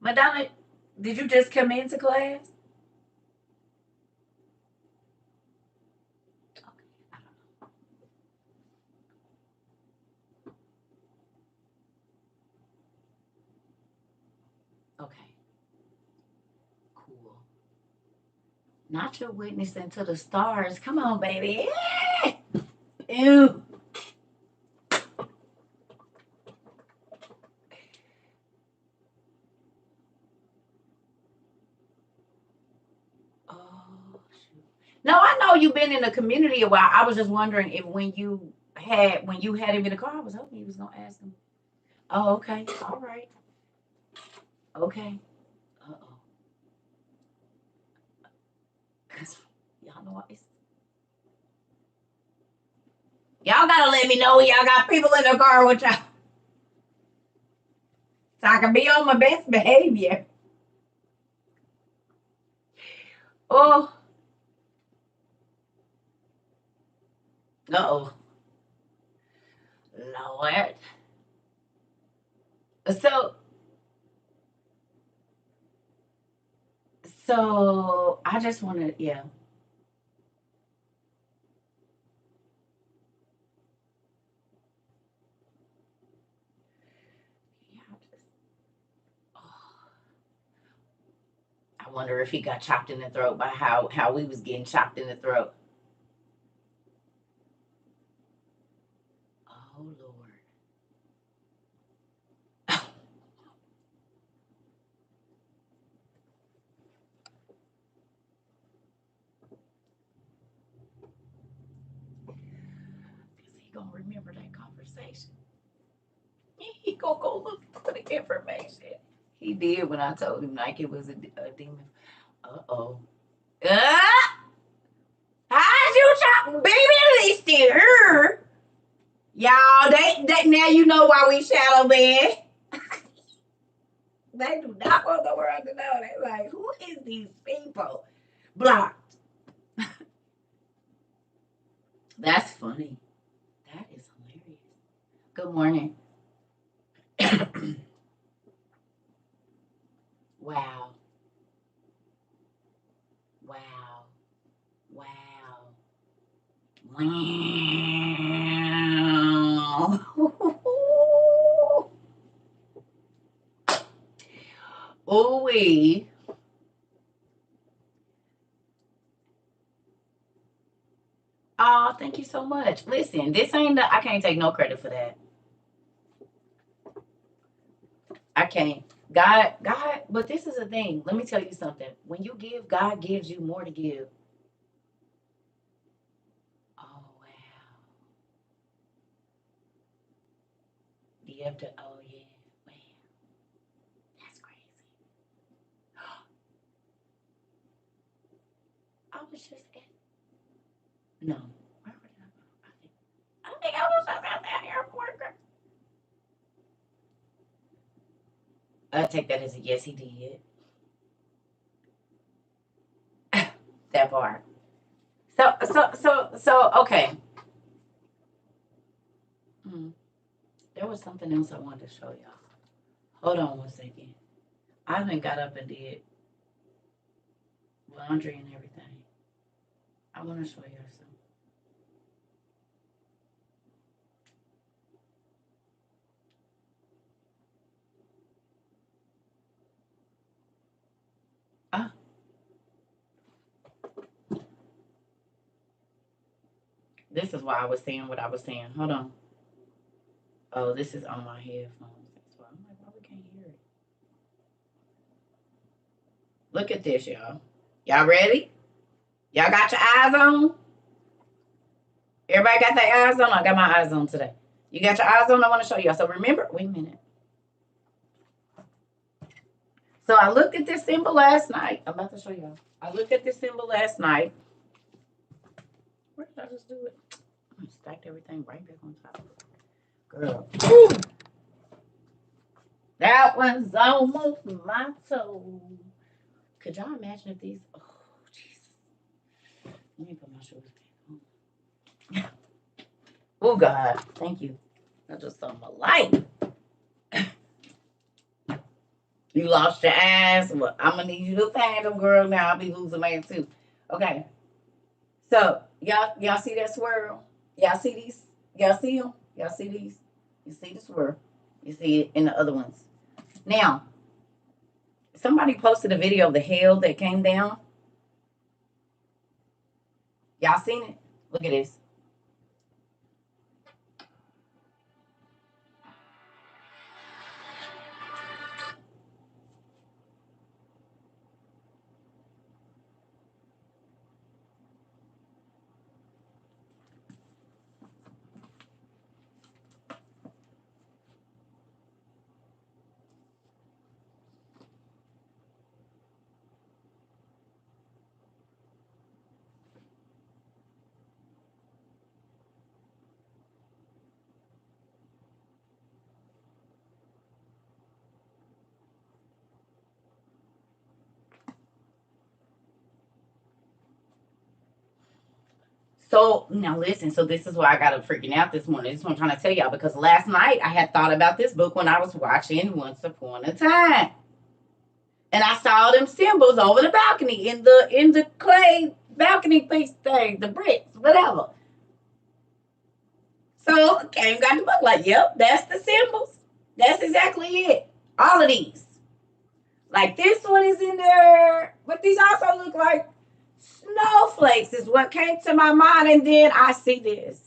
Madonna, did you just come into class? Okay, I don't know. Okay, cool. Not your witnessing to the stars. Come on, baby. Ew. Oh, shoot. No, I know you've been in the community a while. I was just wondering if when you had him in the car, I was hoping you was gonna ask him. Oh, okay. All right. Okay. Uh-oh. Cause y'all know y'all gotta let me know when y'all got people in the car with y'all. So I can be on my best behavior. Oh, uh-oh. Lord. So I just wanna, yeah. Yeah, oh, I wonder if he got chopped in the throat by how we was getting chopped in the throat. Oh Lord. He gonna remember that conversation. He gonna go look for the information. He did when I told him like it was a demon. Uh-oh. Ah! How'd you chop? Baby, at least in her. Y'all, they now you know why we shadow banned. They do not want the world to know. They like, who is these people? Blocked. That's funny. That is hilarious. Good morning. Wow. Wow. Wow. Wow. Oh, we. Oh, thank you so much. Listen, this ain't I can't take no credit for that. I can't. God, but this is the thing. Let me tell you something. When you give, God gives you more to give. Oh wow. You have to. Oh yeah. Wow. That's crazy. I was just at. No. Where would I go? I think I was just at that airport. I take that as a yes. He did that part. Okay. Hmm. There was something else I wanted to show y'all. Hold on one second. I haven't got up and did laundry and everything. I want to show you something. Ah, this is why I was saying what I was saying. Hold on. Oh, this is on my headphones. That's why I'm like, why we can't hear it? Look at this, y'all. Y'all ready? Y'all got your eyes on? Everybody got their eyes on? I got my eyes on today. You got your eyes on? I want to show y'all. So remember, wait a minute. So I looked at this symbol last night. I'm about to show y'all. I looked at this symbol last night. Where did I just do it? Stacked everything right back on top. Girl. Woo! That was almost my soul. Could y'all imagine if these... Oh, Jesus. Let me put my shoes back on. Oh, God. Thank you. I just saw my light. You lost your ass. Well, I'm going to need you to find them, girl. Now I'll be losing mine, too. Okay. So, y'all see that swirl? Y'all see these? Y'all see them? Y'all see these? You see the swirl? You see it in the other ones. Now, somebody posted a video of the hail that came down. Y'all seen it? Look at this. So now listen, so this is why I got up freaking out this morning. This is what I'm trying to tell y'all, because last night I had thought about this book when I was watching Once Upon a Time. And I saw them symbols over the balcony in the clay balcony piece thing, the bricks, whatever. So came got the book like, yep, that's the symbols. That's exactly it. All of these. Like this one is in there, but these also look like snowflakes is what came to my mind, and then I see this.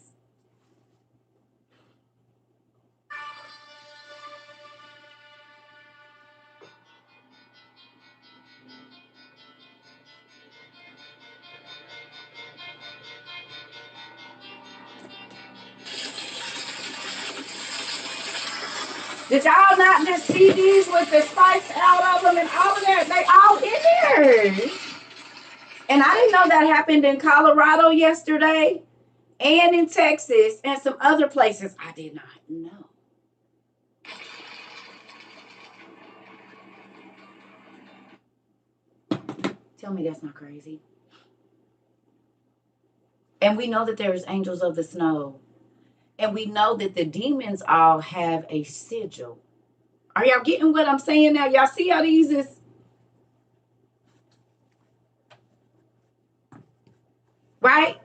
Did y'all not just see these with the spikes out of them and all of that? They all in there. And I didn't know that happened in Colorado yesterday and in Texas and some other places. I did not know. Tell me that's not crazy. And we know that there's angels of the snow. And we know that the demons all have a sigil. Are y'all getting what I'm saying now? Y'all see how these is? Right?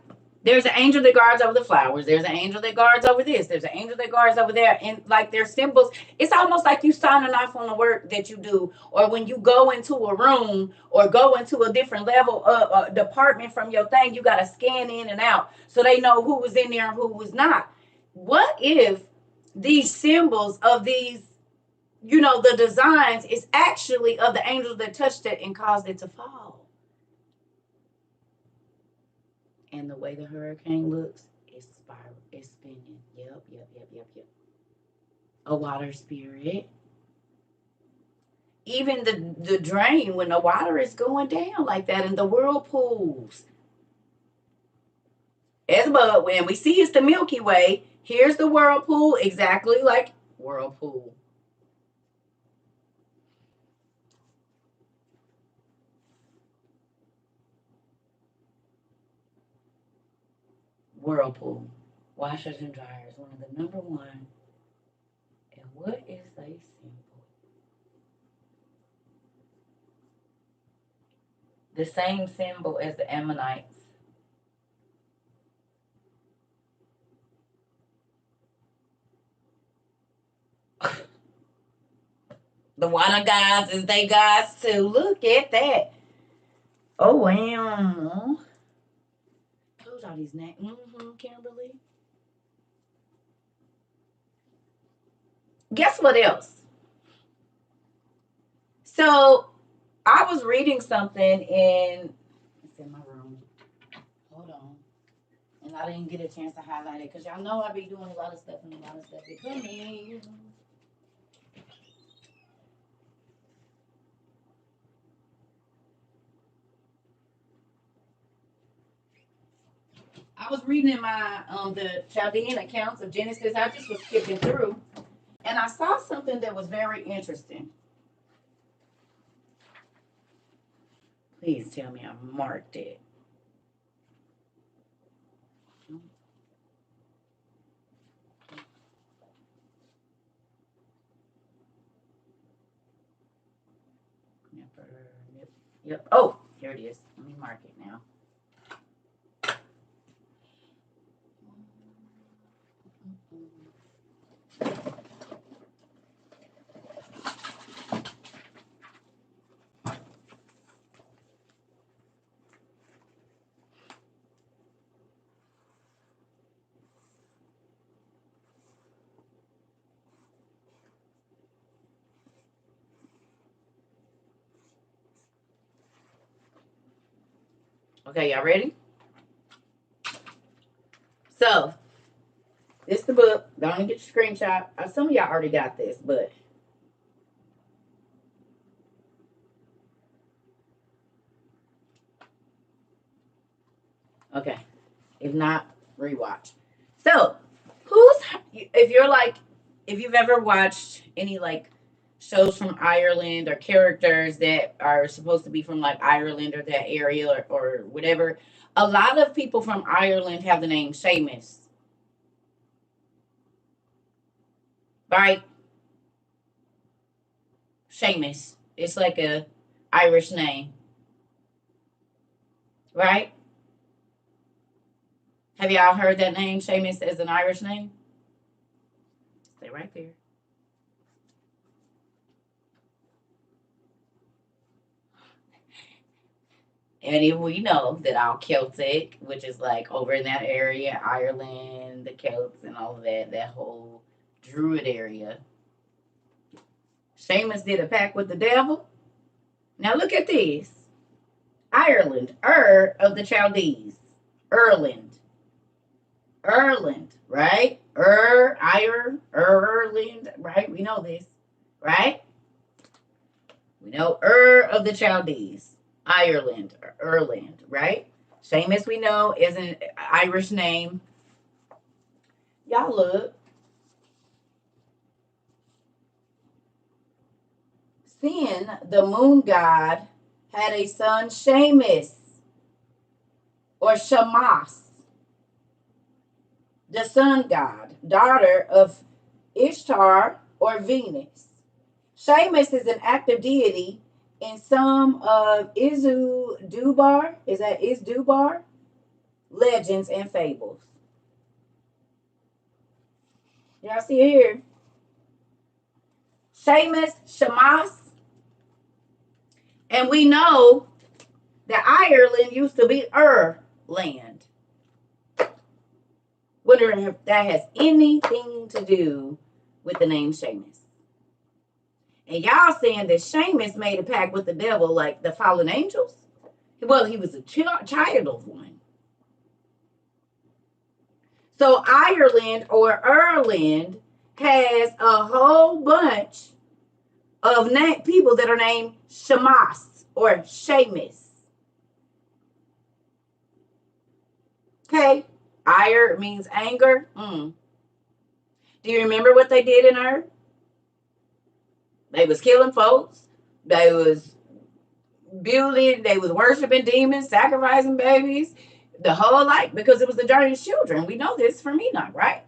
There's an angel that guards over the flowers. There's an angel that guards over this. There's an angel that guards over there. And like their symbols, it's almost like you signing off on the work that you do. Or when you go into a room or go into a different level of department from your thing, you got to scan in and out so they know who was in there and who was not. What if these symbols of these, the designs is actually of the angels that touched it and caused it to fall? And the way the hurricane looks, it's spiral, it's spinning. Yep. A water spirit. Even the drain when the water is going down like that, and the whirlpools. But when we see it's the Milky Way, here's the whirlpool, exactly like whirlpool. Whirlpool. Washers and dryers, one of the number one. And what is they symbol? The same symbol as the Ammonites. The water gods is they gods too. Look at that. Oh wow. Told y'all these names. Kimberly. Guess what else? So I was reading something it's in my room. Hold on. And I didn't get a chance to highlight it because y'all know I be doing a lot of stuff and a lot of stuff be coming. I was reading in my the Chaldean accounts of Genesis. I just was skipping through, and I saw something that was very interesting. Please tell me I marked it. Yep. Oh, here it is. Let me mark it now. Okay, y'all ready? So, this is the book. Don't even get your screenshot. Some of y'all already got this, but okay. If not, rewatch. So, if you've ever watched any like shows from Ireland or characters that are supposed to be from like Ireland or that area or whatever, a lot of people from Ireland have the name Seamus, right? Seamus. It's like a Irish name, right? Have y'all heard that name, Seamus, as an Irish name? Stay right there. And if we know that our Celtic, which is like over in that area, Ireland, the Celts, and all of that, that whole Druid area, Seamus did a pact with the devil. Now look at this Ireland, of the Chaldees, Erland, right? Erland, right? We know this, right? We know of the Chaldees, Ireland, Erland, right? Seamus, we know, is an Irish name. Y'all look. Sin, the moon god, had a son, Seamus, or Shamas, the sun god, daughter of Ishtar or Venus. Seamus is an active deity in some of Dubar, is that Dubar? Legends and fables. Y'all see it here? Seamus, Shamas. And we know that Ireland used to be land. Wondering if that has anything to do with the name Seamus. And y'all saying that Seamus made a pact with the devil like the fallen angels? Well, he was a child of one. So Ireland or Ireland has a whole bunch of people that are named Shamas or Seamus. Okay, ire means anger. Do you remember what they did in Ur? They was killing folks. They was building. They was worshiping demons, sacrificing babies, the whole life because it was the dirtiest children. We know this from Enoch, right?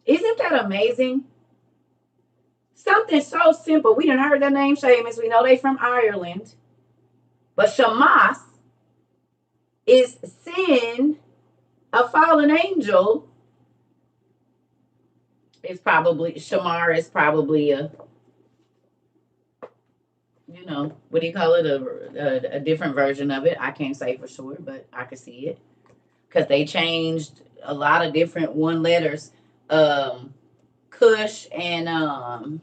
Isn't that amazing? Something so simple. We didn't heard their name Seamus. We know they from Ireland. But Shamas is sin, a fallen angel. It's probably Shamar is probably a, you know, what do you call it? A different version of it. I can't say for sure, but I can see it because they changed a lot of different one letters. Kush and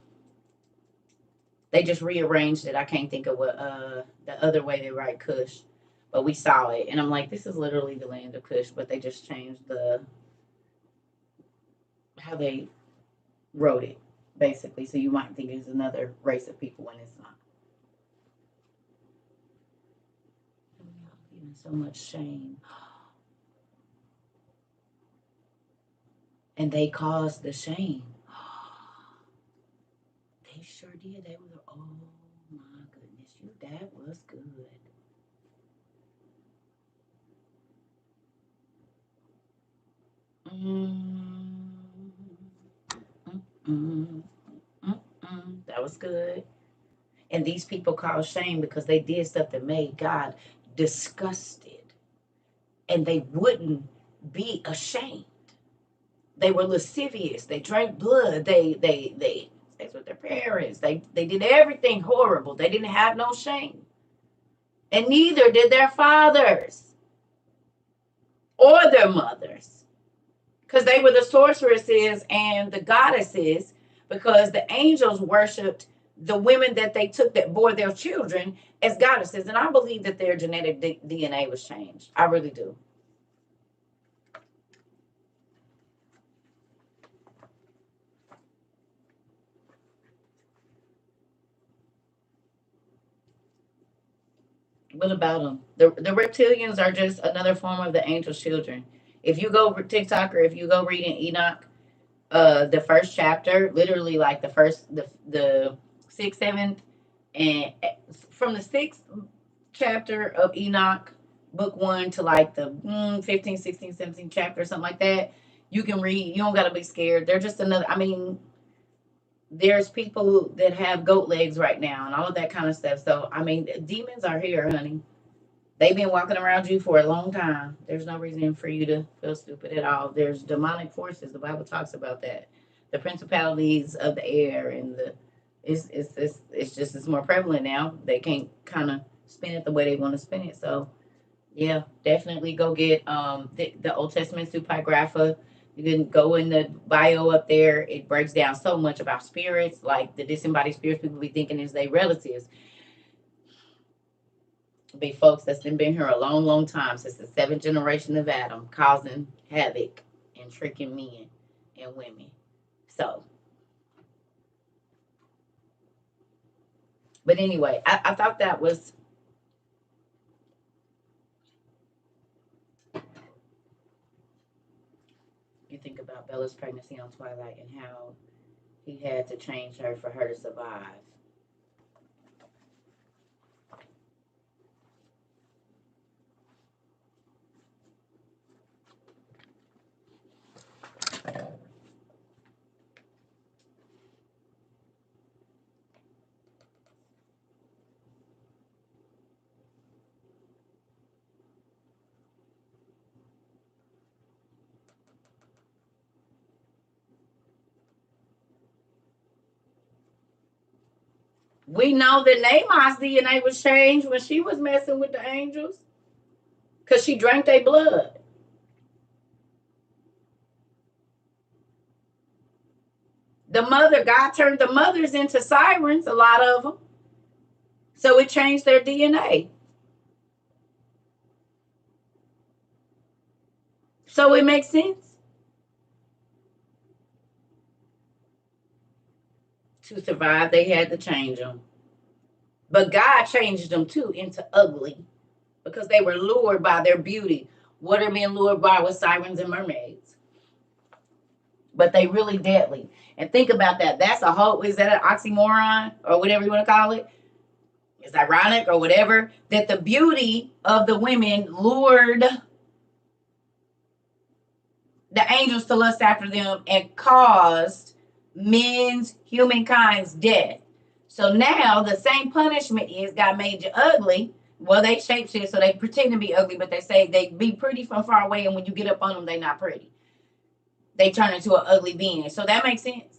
they just rearranged it. I can't think of what the other way they write Kush, but we saw it, and I'm like, this is literally the land of Kush, but they just changed how they wrote it, basically. So you might think it's another race of people when it's not. so much shame. And they caused the shame. They sure did. They were, oh my goodness, that was good. Mm, mm, mm, that was good. And these people caused shame because they did stuff that made God disgusted. And they wouldn't be ashamed. They were lascivious. They drank blood. They sex with their parents. They did everything horrible. They didn't have no shame. And neither did their fathers or their mothers. Because they were the sorceresses and the goddesses, because the angels worshipped the women that they took that bore their children as goddesses. And I believe that their genetic DNA was changed. I really do. What about them? The reptilians are just another form of the angel's children. If you go TikTok or if you go read in Enoch, the first chapter, literally like the sixth, seventh, and from the sixth chapter of Enoch, book one, to like the 15, 16, 17 chapter, something like that, you can read. You don't got to be scared. They're just another, I mean, there's people that have goat legs right now and all of that kind of stuff. So, I mean, demons are here, honey. They've been walking around you for a long time. There's no reason for you to feel stupid at all. There's demonic forces. The Bible talks about that. The principalities of the air and the it's just it's more prevalent now. They can't kind of spin it the way they want to spin it. So yeah, definitely go get the Old Testament Supigrapha. You can go in the bio up there. It breaks down so much about spirits, like the disembodied spirits people be thinking is their relatives. Be folks that's been here a long, long time, since the seventh generation of Adam, causing havoc and tricking men and women. So, but anyway, I thought that was. You think about Bella's pregnancy on Twilight and how he had to change her for her to survive. We know that Naaman's DNA was changed when she was messing with the angels because she drank their blood. God turned the mothers into sirens, a lot of them. So it changed their DNA. So it makes sense. To survive, they had to change them. But God changed them too into ugly because they were lured by their beauty. What are being lured by with sirens and mermaids? But they really deadly. And think about that. That's a whole, is that an oxymoron or whatever you want to call it? It's ironic or whatever that the beauty of the women lured the angels to lust after them and caused humankind's death. So now the same punishment is God made you ugly. Well, they shapeshift, so they pretend to be ugly, but they say they be pretty from far away, and when you get up on them, they not pretty. They turn into an ugly being. So that makes sense.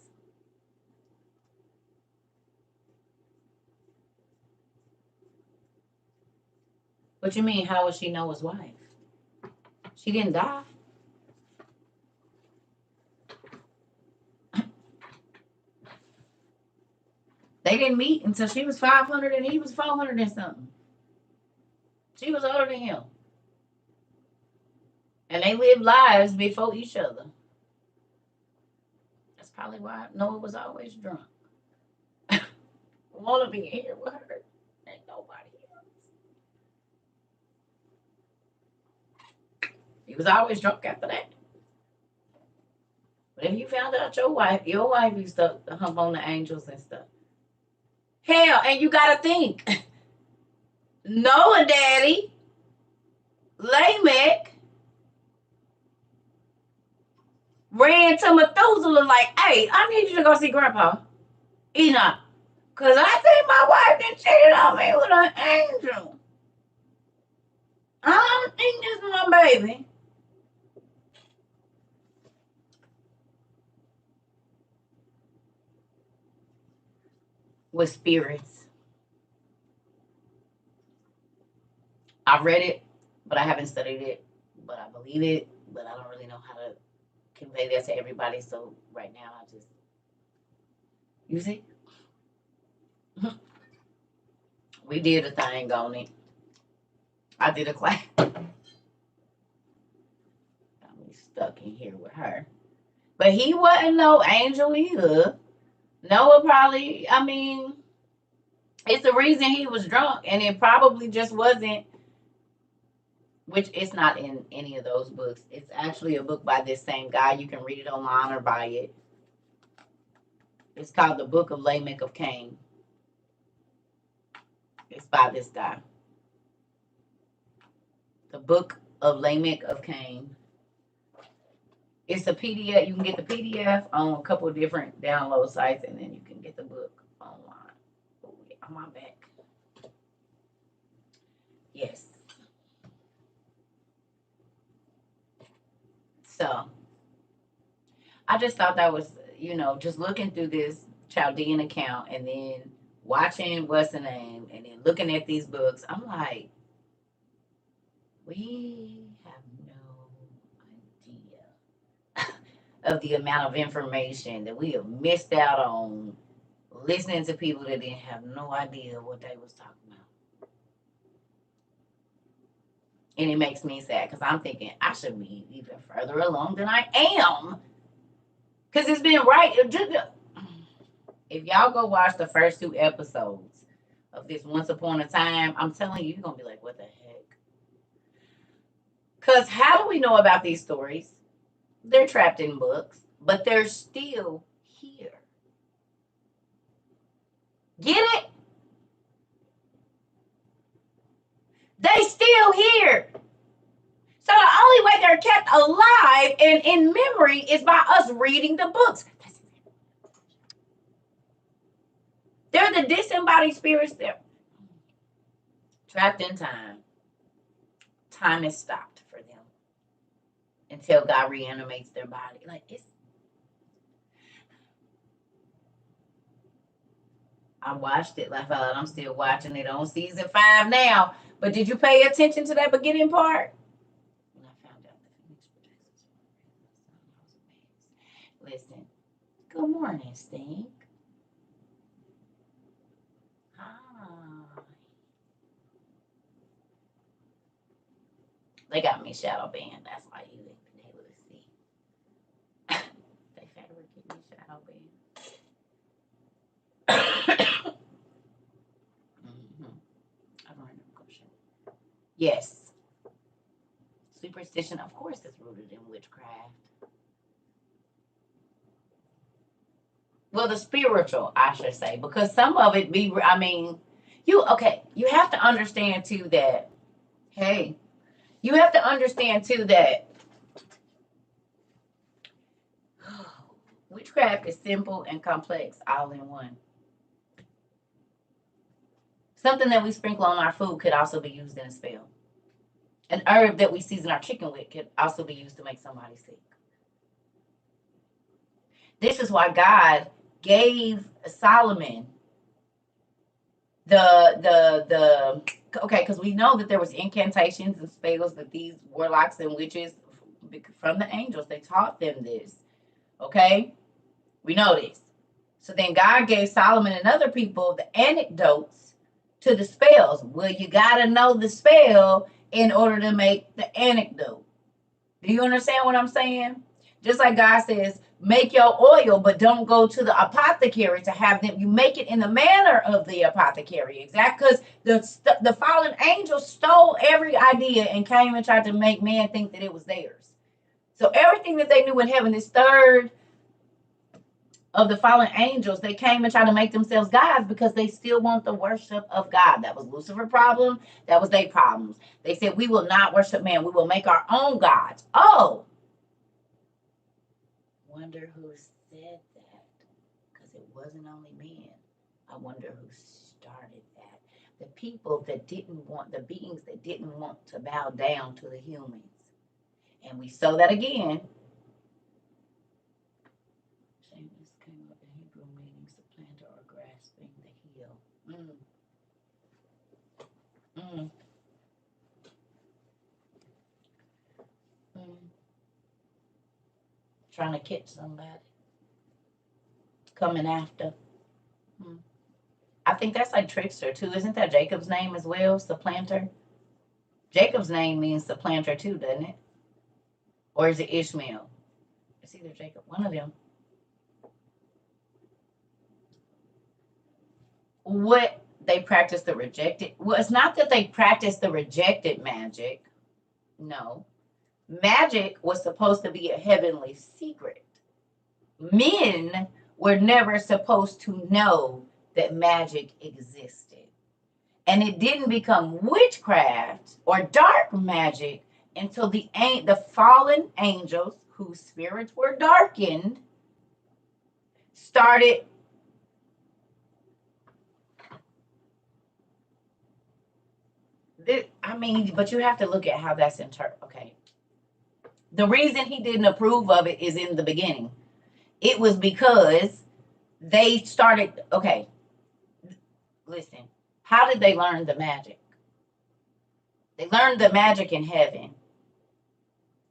What you mean? How would she know his wife? She didn't die. They didn't meet until she was 500 and he was 400 and something. She was older than him. And they lived lives before each other. That's probably why Noah was always drunk. Want to be here with her. Ain't nobody else. You was always drunk after that. But if you found out your wife used to hump on the angels and stuff. Hell, and you gotta think. Noah daddy, Lamech, ran to Methuselah like, hey, I need you to go see Grandpa. Enoch. Because I think my wife done cheated on me with an angel. I don't think this is my baby. With spirits. I've read it, but I haven't studied it. But I believe it, but I don't really know how to convey that to everybody. So right now, I just, you see? We did a thing on it. I did a class. Got me stuck in here with her. But he wasn't no angel either. Noah probably, I mean, it's the reason he was drunk, and it probably just wasn't, which it's not in any of those books. It's actually a book by this same guy. You can read it online or buy it. It's called The Book of Lamech of Cain. It's by this guy. The Book of Lamech of Cain. It's a PDF. You can get the PDF on a couple of different download sites, and then you can get the book online. Oh, yeah, on my back. Yes. So, I just thought that was, just looking through this Chaldean account and then watching what's the name and then looking at these books, I'm like, we have no idea of the amount of information that we have missed out on listening to people that didn't have no idea what they was talking about. And it makes me sad because I'm thinking I should be even further along than I am. Because it's been right. If y'all go watch the first 2 episodes of this Once Upon a Time, I'm telling you, you're going to be like, what the heck? Because how do we know about these stories? They're trapped in books, but they're still here. Get it? They still here. So the only way they're kept alive and in memory is by us reading the books. They're the disembodied spirits there. Trapped in time. Time is stopped for them until God reanimates their body. Like I watched it. Like I'm still watching it on season 5 now. But did you pay attention to that beginning part? When I found out the listen. Good morning, Stink. They got me shadow banned. That's why you ain't been able to see. They fabricated me shadow banned. Yes. Superstition, of course, is rooted in witchcraft. Well, the spiritual, I should say, because some of it you have to understand too that, you have to understand too that witchcraft is simple and complex all in one. Something that we sprinkle on our food could also be used in a spell. An herb that we season our chicken with could also be used to make somebody sick. This is why God gave Solomon because we know that there was incantations and spells that these warlocks and witches from the angels, they taught them this. Okay? We know this. So then God gave Solomon and other people the antidotes to the spells. Well, you got to know the spell in order to make the antidote. Do you understand what I'm saying? Just like God says, make your oil, but don't go to the apothecary to have them. You make it in the manner of the apothecary. Exactly, because the fallen angels stole every idea and came and tried to make man think that it was theirs. So everything that they knew in heaven, this third of the fallen angels, they came and tried to make themselves gods because they still want the worship of God. That was Lucifer's problem. That was their problems. They said, we will not worship man. We will make our own gods. Oh, wonder who said that, because it wasn't only men. I wonder who started that. The people that didn't want, the beings that didn't want to bow down to the humans. And we saw that again. Shameless came up in Hebrew meaning supplanter or grasping the heel. Trying to catch somebody. Coming after. I think that's like trickster too. Isn't that Jacob's name as well? Supplanter. Jacob's name means supplanter too, doesn't it? Or is it Ishmael? It's either Jacob, one of them. What they practice the rejected. Well, it's not that they practice the rejected magic. No. Magic was supposed to be a heavenly secret. Men were never supposed to know that magic existed. And it didn't become witchcraft or dark magic until the fallen angels, whose spirits were darkened, started but you have to look at how that's interpreted. Okay. The reason he didn't approve of it is in the beginning. It was because they started, okay, listen, how did they learn the magic? They learned the magic in heaven.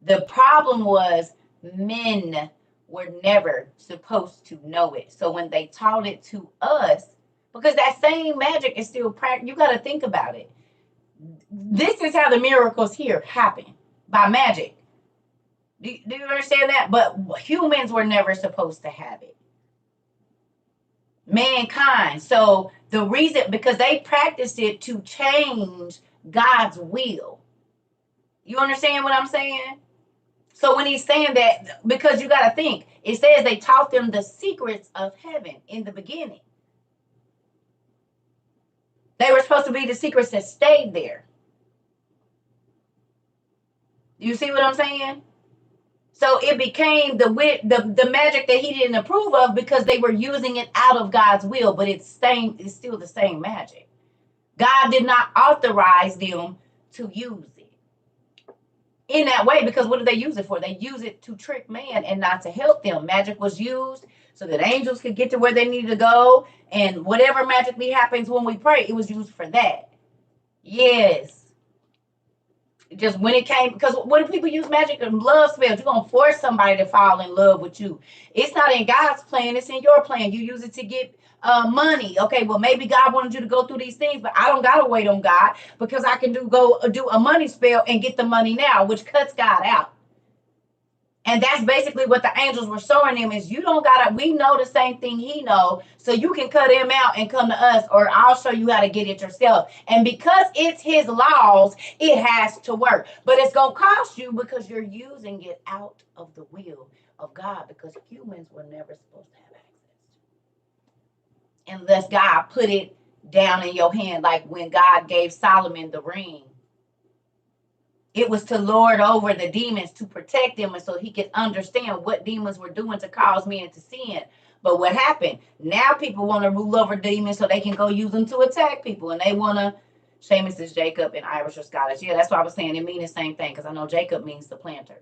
The problem was men were never supposed to know it. So when they taught it to us, because that same magic is still practiced, you got to think about it. This is how the miracles here happen, by magic. Do you understand that? But humans were never supposed to have it. Mankind. So the reason, because they practiced it to change God's will. You understand what I'm saying? So when he's saying that, because you got to think, it says they taught them the secrets of heaven in the beginning. They were supposed to be the secrets that stayed there. You see what I'm saying? So it became the magic that he didn't approve of because they were using it out of God's will, but it's still the same magic. God did not authorize them to use it in that way, because what did they use it for? They use it to trick man and not to help them. Magic was used so that angels could get to where they needed to go, and whatever magically happens when we pray, it was used for that. Yes. Just when it came, because when people use magic and love spells, you're gonna force somebody to fall in love with you. It's not in God's plan, it's in your plan. You use it to get money. Okay, well, maybe God wanted you to go through these things, but I don't gotta wait on God, because I can go do a money spell and get the money now, which cuts God out. And that's basically what the angels were showing him, is you don't gotta, we know the same thing he know, so you can cut him out and come to us, or I'll show you how to get it yourself. And because it's his laws, it has to work. But it's gonna cost you, because you're using it out of the will of God, because humans were never supposed to have access, unless God put it down in your hand, like when God gave Solomon the ring. It was to lord over the demons, to protect them, and so he could understand what demons were doing to cause men to sin. But what happened? Now people want to rule over demons so they can go use them to attack people. And they want to, Seamus is Jacob in Irish or Scottish. Yeah, that's what I was saying. It means the same thing, because I know Jacob means the planter.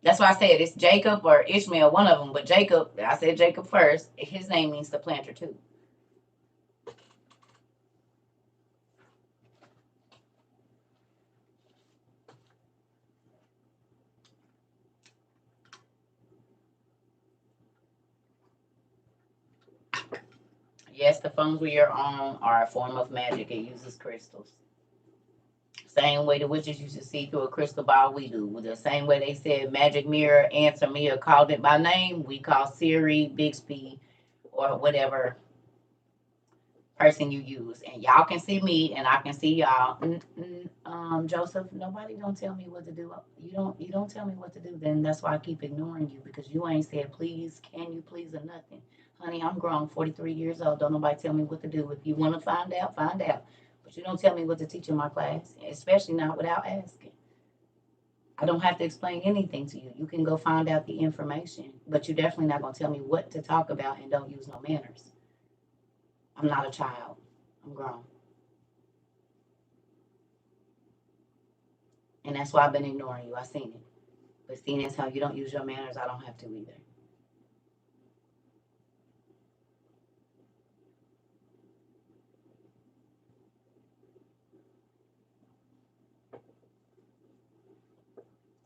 That's why I said it's Jacob or Ishmael, one of them. But Jacob, I said Jacob first. His name means the planter too. Yes, the phones we are on are a form of magic. It uses crystals. Same way the witches used to see through a crystal ball, we do. The same way they said magic mirror, answer me, or called it by name, we call Siri, Bixby, or whatever person you use. And y'all can see me and I can see y'all. Joseph, nobody don't tell me what to do. You don't tell me what to do. Then that's why I keep ignoring you, because you ain't said please, can you please, or nothing. Honey, I'm grown, 43 years old. Don't nobody tell me what to do. If you want to find out, find out. But you don't tell me what to teach in my class, especially not without asking. I don't have to explain anything to you. You can go find out the information, but you're definitely not going to tell me what to talk about and don't use no manners. I'm not a child. I'm grown. And that's why I've been ignoring you. I seen it. But seeing as how you don't use your manners, I don't have to either.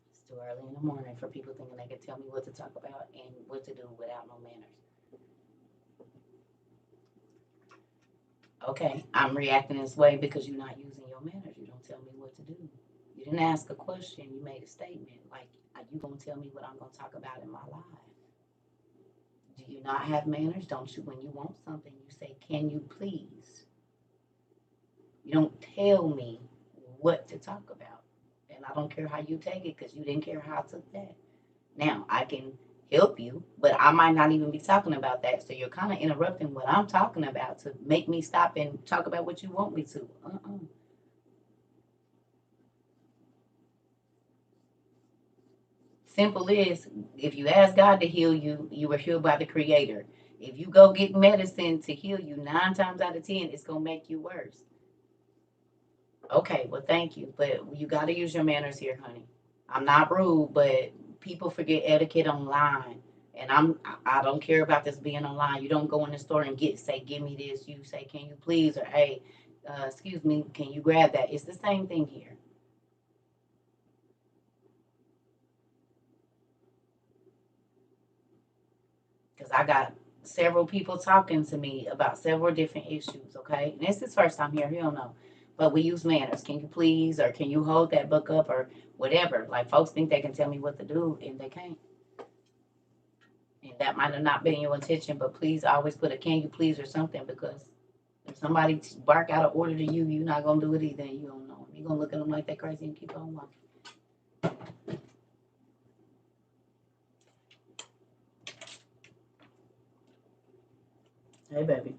It's too early in the morning for people thinking they can tell me what to talk about and what to do without no manners. Okay, I'm reacting this way because you're not using your manners. You don't tell me what to do. You didn't ask a question. You made a statement. Like, are you going to tell me what I'm going to talk about in my life? Do you not have manners? Don't you, when you want something, you say, can you please? You don't tell me what to talk about. And I don't care how you take it, because you didn't care how I took that. Now, I can help you, but I might not even be talking about that. So you're kind of interrupting what I'm talking about to make me stop and talk about what you want me to. Simple is, if you ask God to heal you, you were healed by the Creator. If you go get medicine to heal you, 9 times out of 10, it's going to make you worse. Okay, well, thank you. But you got to use your manners here, honey. I'm not rude, but people forget etiquette online. And I don't care about this being online. You don't go in the store and say, give me this. You say, can you please? Or, hey, excuse me, can you grab that? It's the same thing here. Because I got several people talking to me about several different issues, okay? And this is first time here, he'll know. But we use manners. Can you please, or can you hold that book up, or whatever. Like, folks think they can tell me what to do, and they can't. And that might have not been your intention, but please always put a can you please or something, because if somebody bark out an order to you, you're not going to do it either, and you don't know. You're going to look at them like they're crazy and keep on walking. Hey, baby.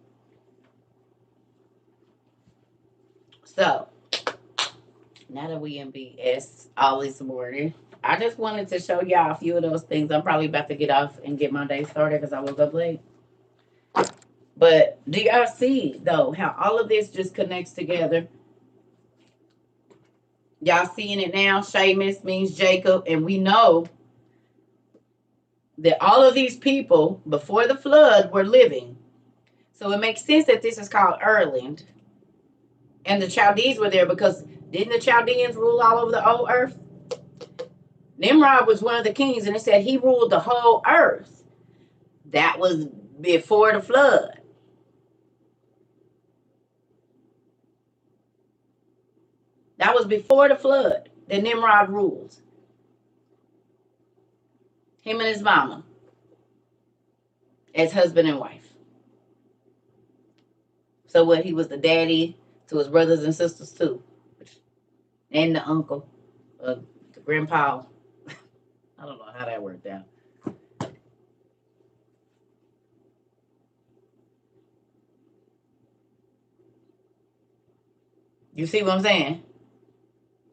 So, now that we in BS all this morning, I just wanted to show y'all a few of those things. I'm probably about to get off and get my day started because I woke up late. But do y'all see, though, how all of this just connects together? Y'all seeing it now? Sheamus means Jacob. And we know that all of these people before the flood were living. So it makes sense that this is called Erland. And the Chaldees were there because didn't the Chaldeans rule all over the old earth? Nimrod was one of the kings, and it said he ruled the whole earth. That was before the flood. That was before the flood that Nimrod ruled. Him and his mama as husband and wife. So what, he was the daddy to his brothers and sisters too. And the uncle, the grandpa. I don't know how that worked out. You see what I'm saying?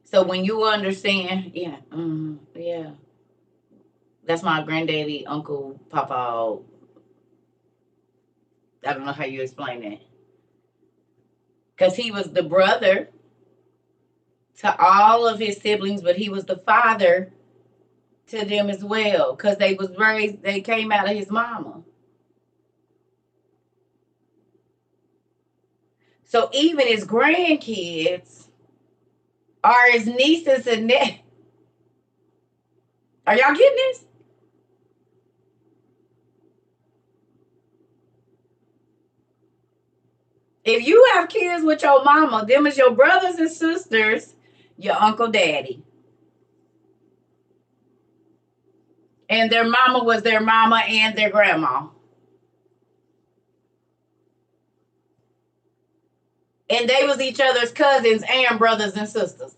So when you understand, yeah. That's my granddaddy, uncle, papa. I don't know how you explain that. Because he was the brother to all of his siblings, but he was the father to them as well. Because they came out of his mama. So even his grandkids are his nieces and nephews. Are y'all getting this? If you have kids with your mama, them is your brothers and sisters, Your Uncle Daddy. And their mama was their mama and their grandma. And they was each other's cousins and brothers and sisters.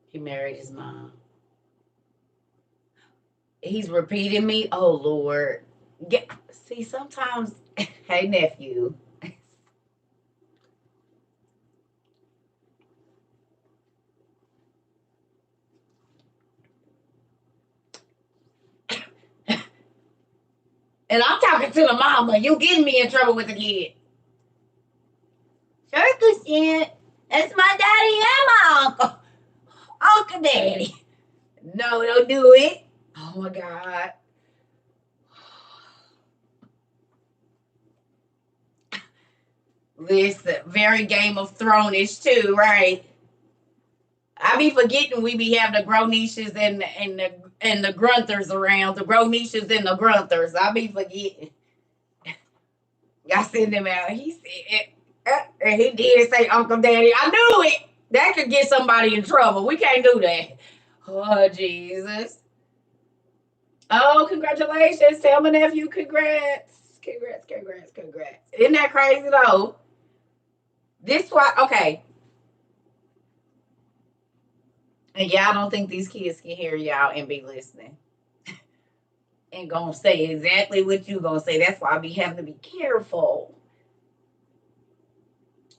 He married his mom. He's repeating me. Oh Lord. See, sometimes hey nephew. And I'm talking to the mama. You getting me in trouble with the kid. Circus shit. That's my daddy and my uncle. Uncle Daddy. No, don't do it. Oh my God. Listen, very Game of Thrones too, right? I be forgetting we be having the Groniches and the Grunthers around. The Groniches and the Grunthers. I be forgetting. I send him out. He said, and he did say Uncle Daddy. I knew it. That could get somebody in trouble. We can't do that. Oh, Jesus. Oh, congratulations. Tell my nephew congrats. Congrats, congrats, congrats. Isn't that crazy, though? This why, okay. And y'all don't think these kids can hear y'all and be listening. And gonna say exactly what you gonna say. That's why I be having to be careful.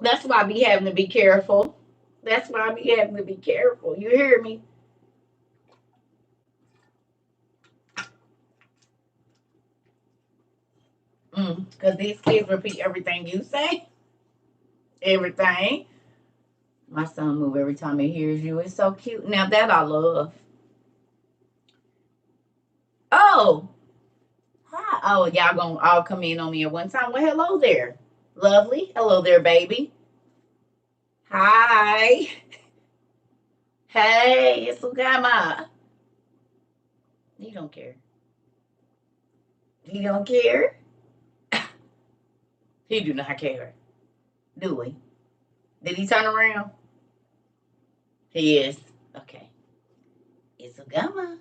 That's why I be having to be careful. That's why I be having to be careful. You hear me? Because these kids repeat everything you say. Everything. My son move every time he hears you. It's so cute. Now that I love. Oh. Hi. Oh, y'all gonna all come in on me at one time. Well, hello there. Lovely. Hello there, baby. Hi. Hey, it's Ugama. He don't care. He don't care. He do not care. Do he? Did he turn around? He is. Okay. It's Ugama.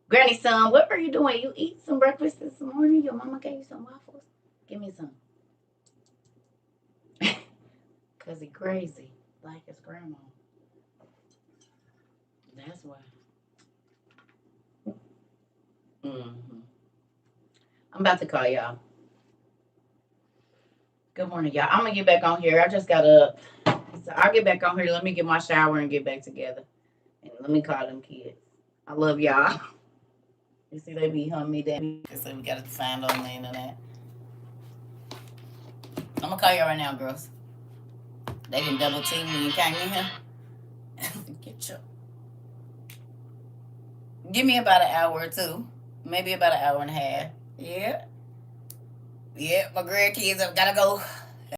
Granny son, what are you doing? You eat some breakfast this morning? Your mama gave you some waffles? Give me some. Cause he crazy. Like his grandma. That's why. Mm-hmm. I'm about to call y'all. Good morning, y'all. I'm gonna get back on here. I just got up. So I'll get back on here. Let me get my shower and get back together. And let me call them kids. I love y'all. You see, they be humming me down. So we gotta find on the internet. I'm gonna call y'all right now, girls. They can double team me and came in here. Get your. Give me about an hour or two. Maybe about an hour and a half. Yeah. Yeah, my grandkids have gotta go.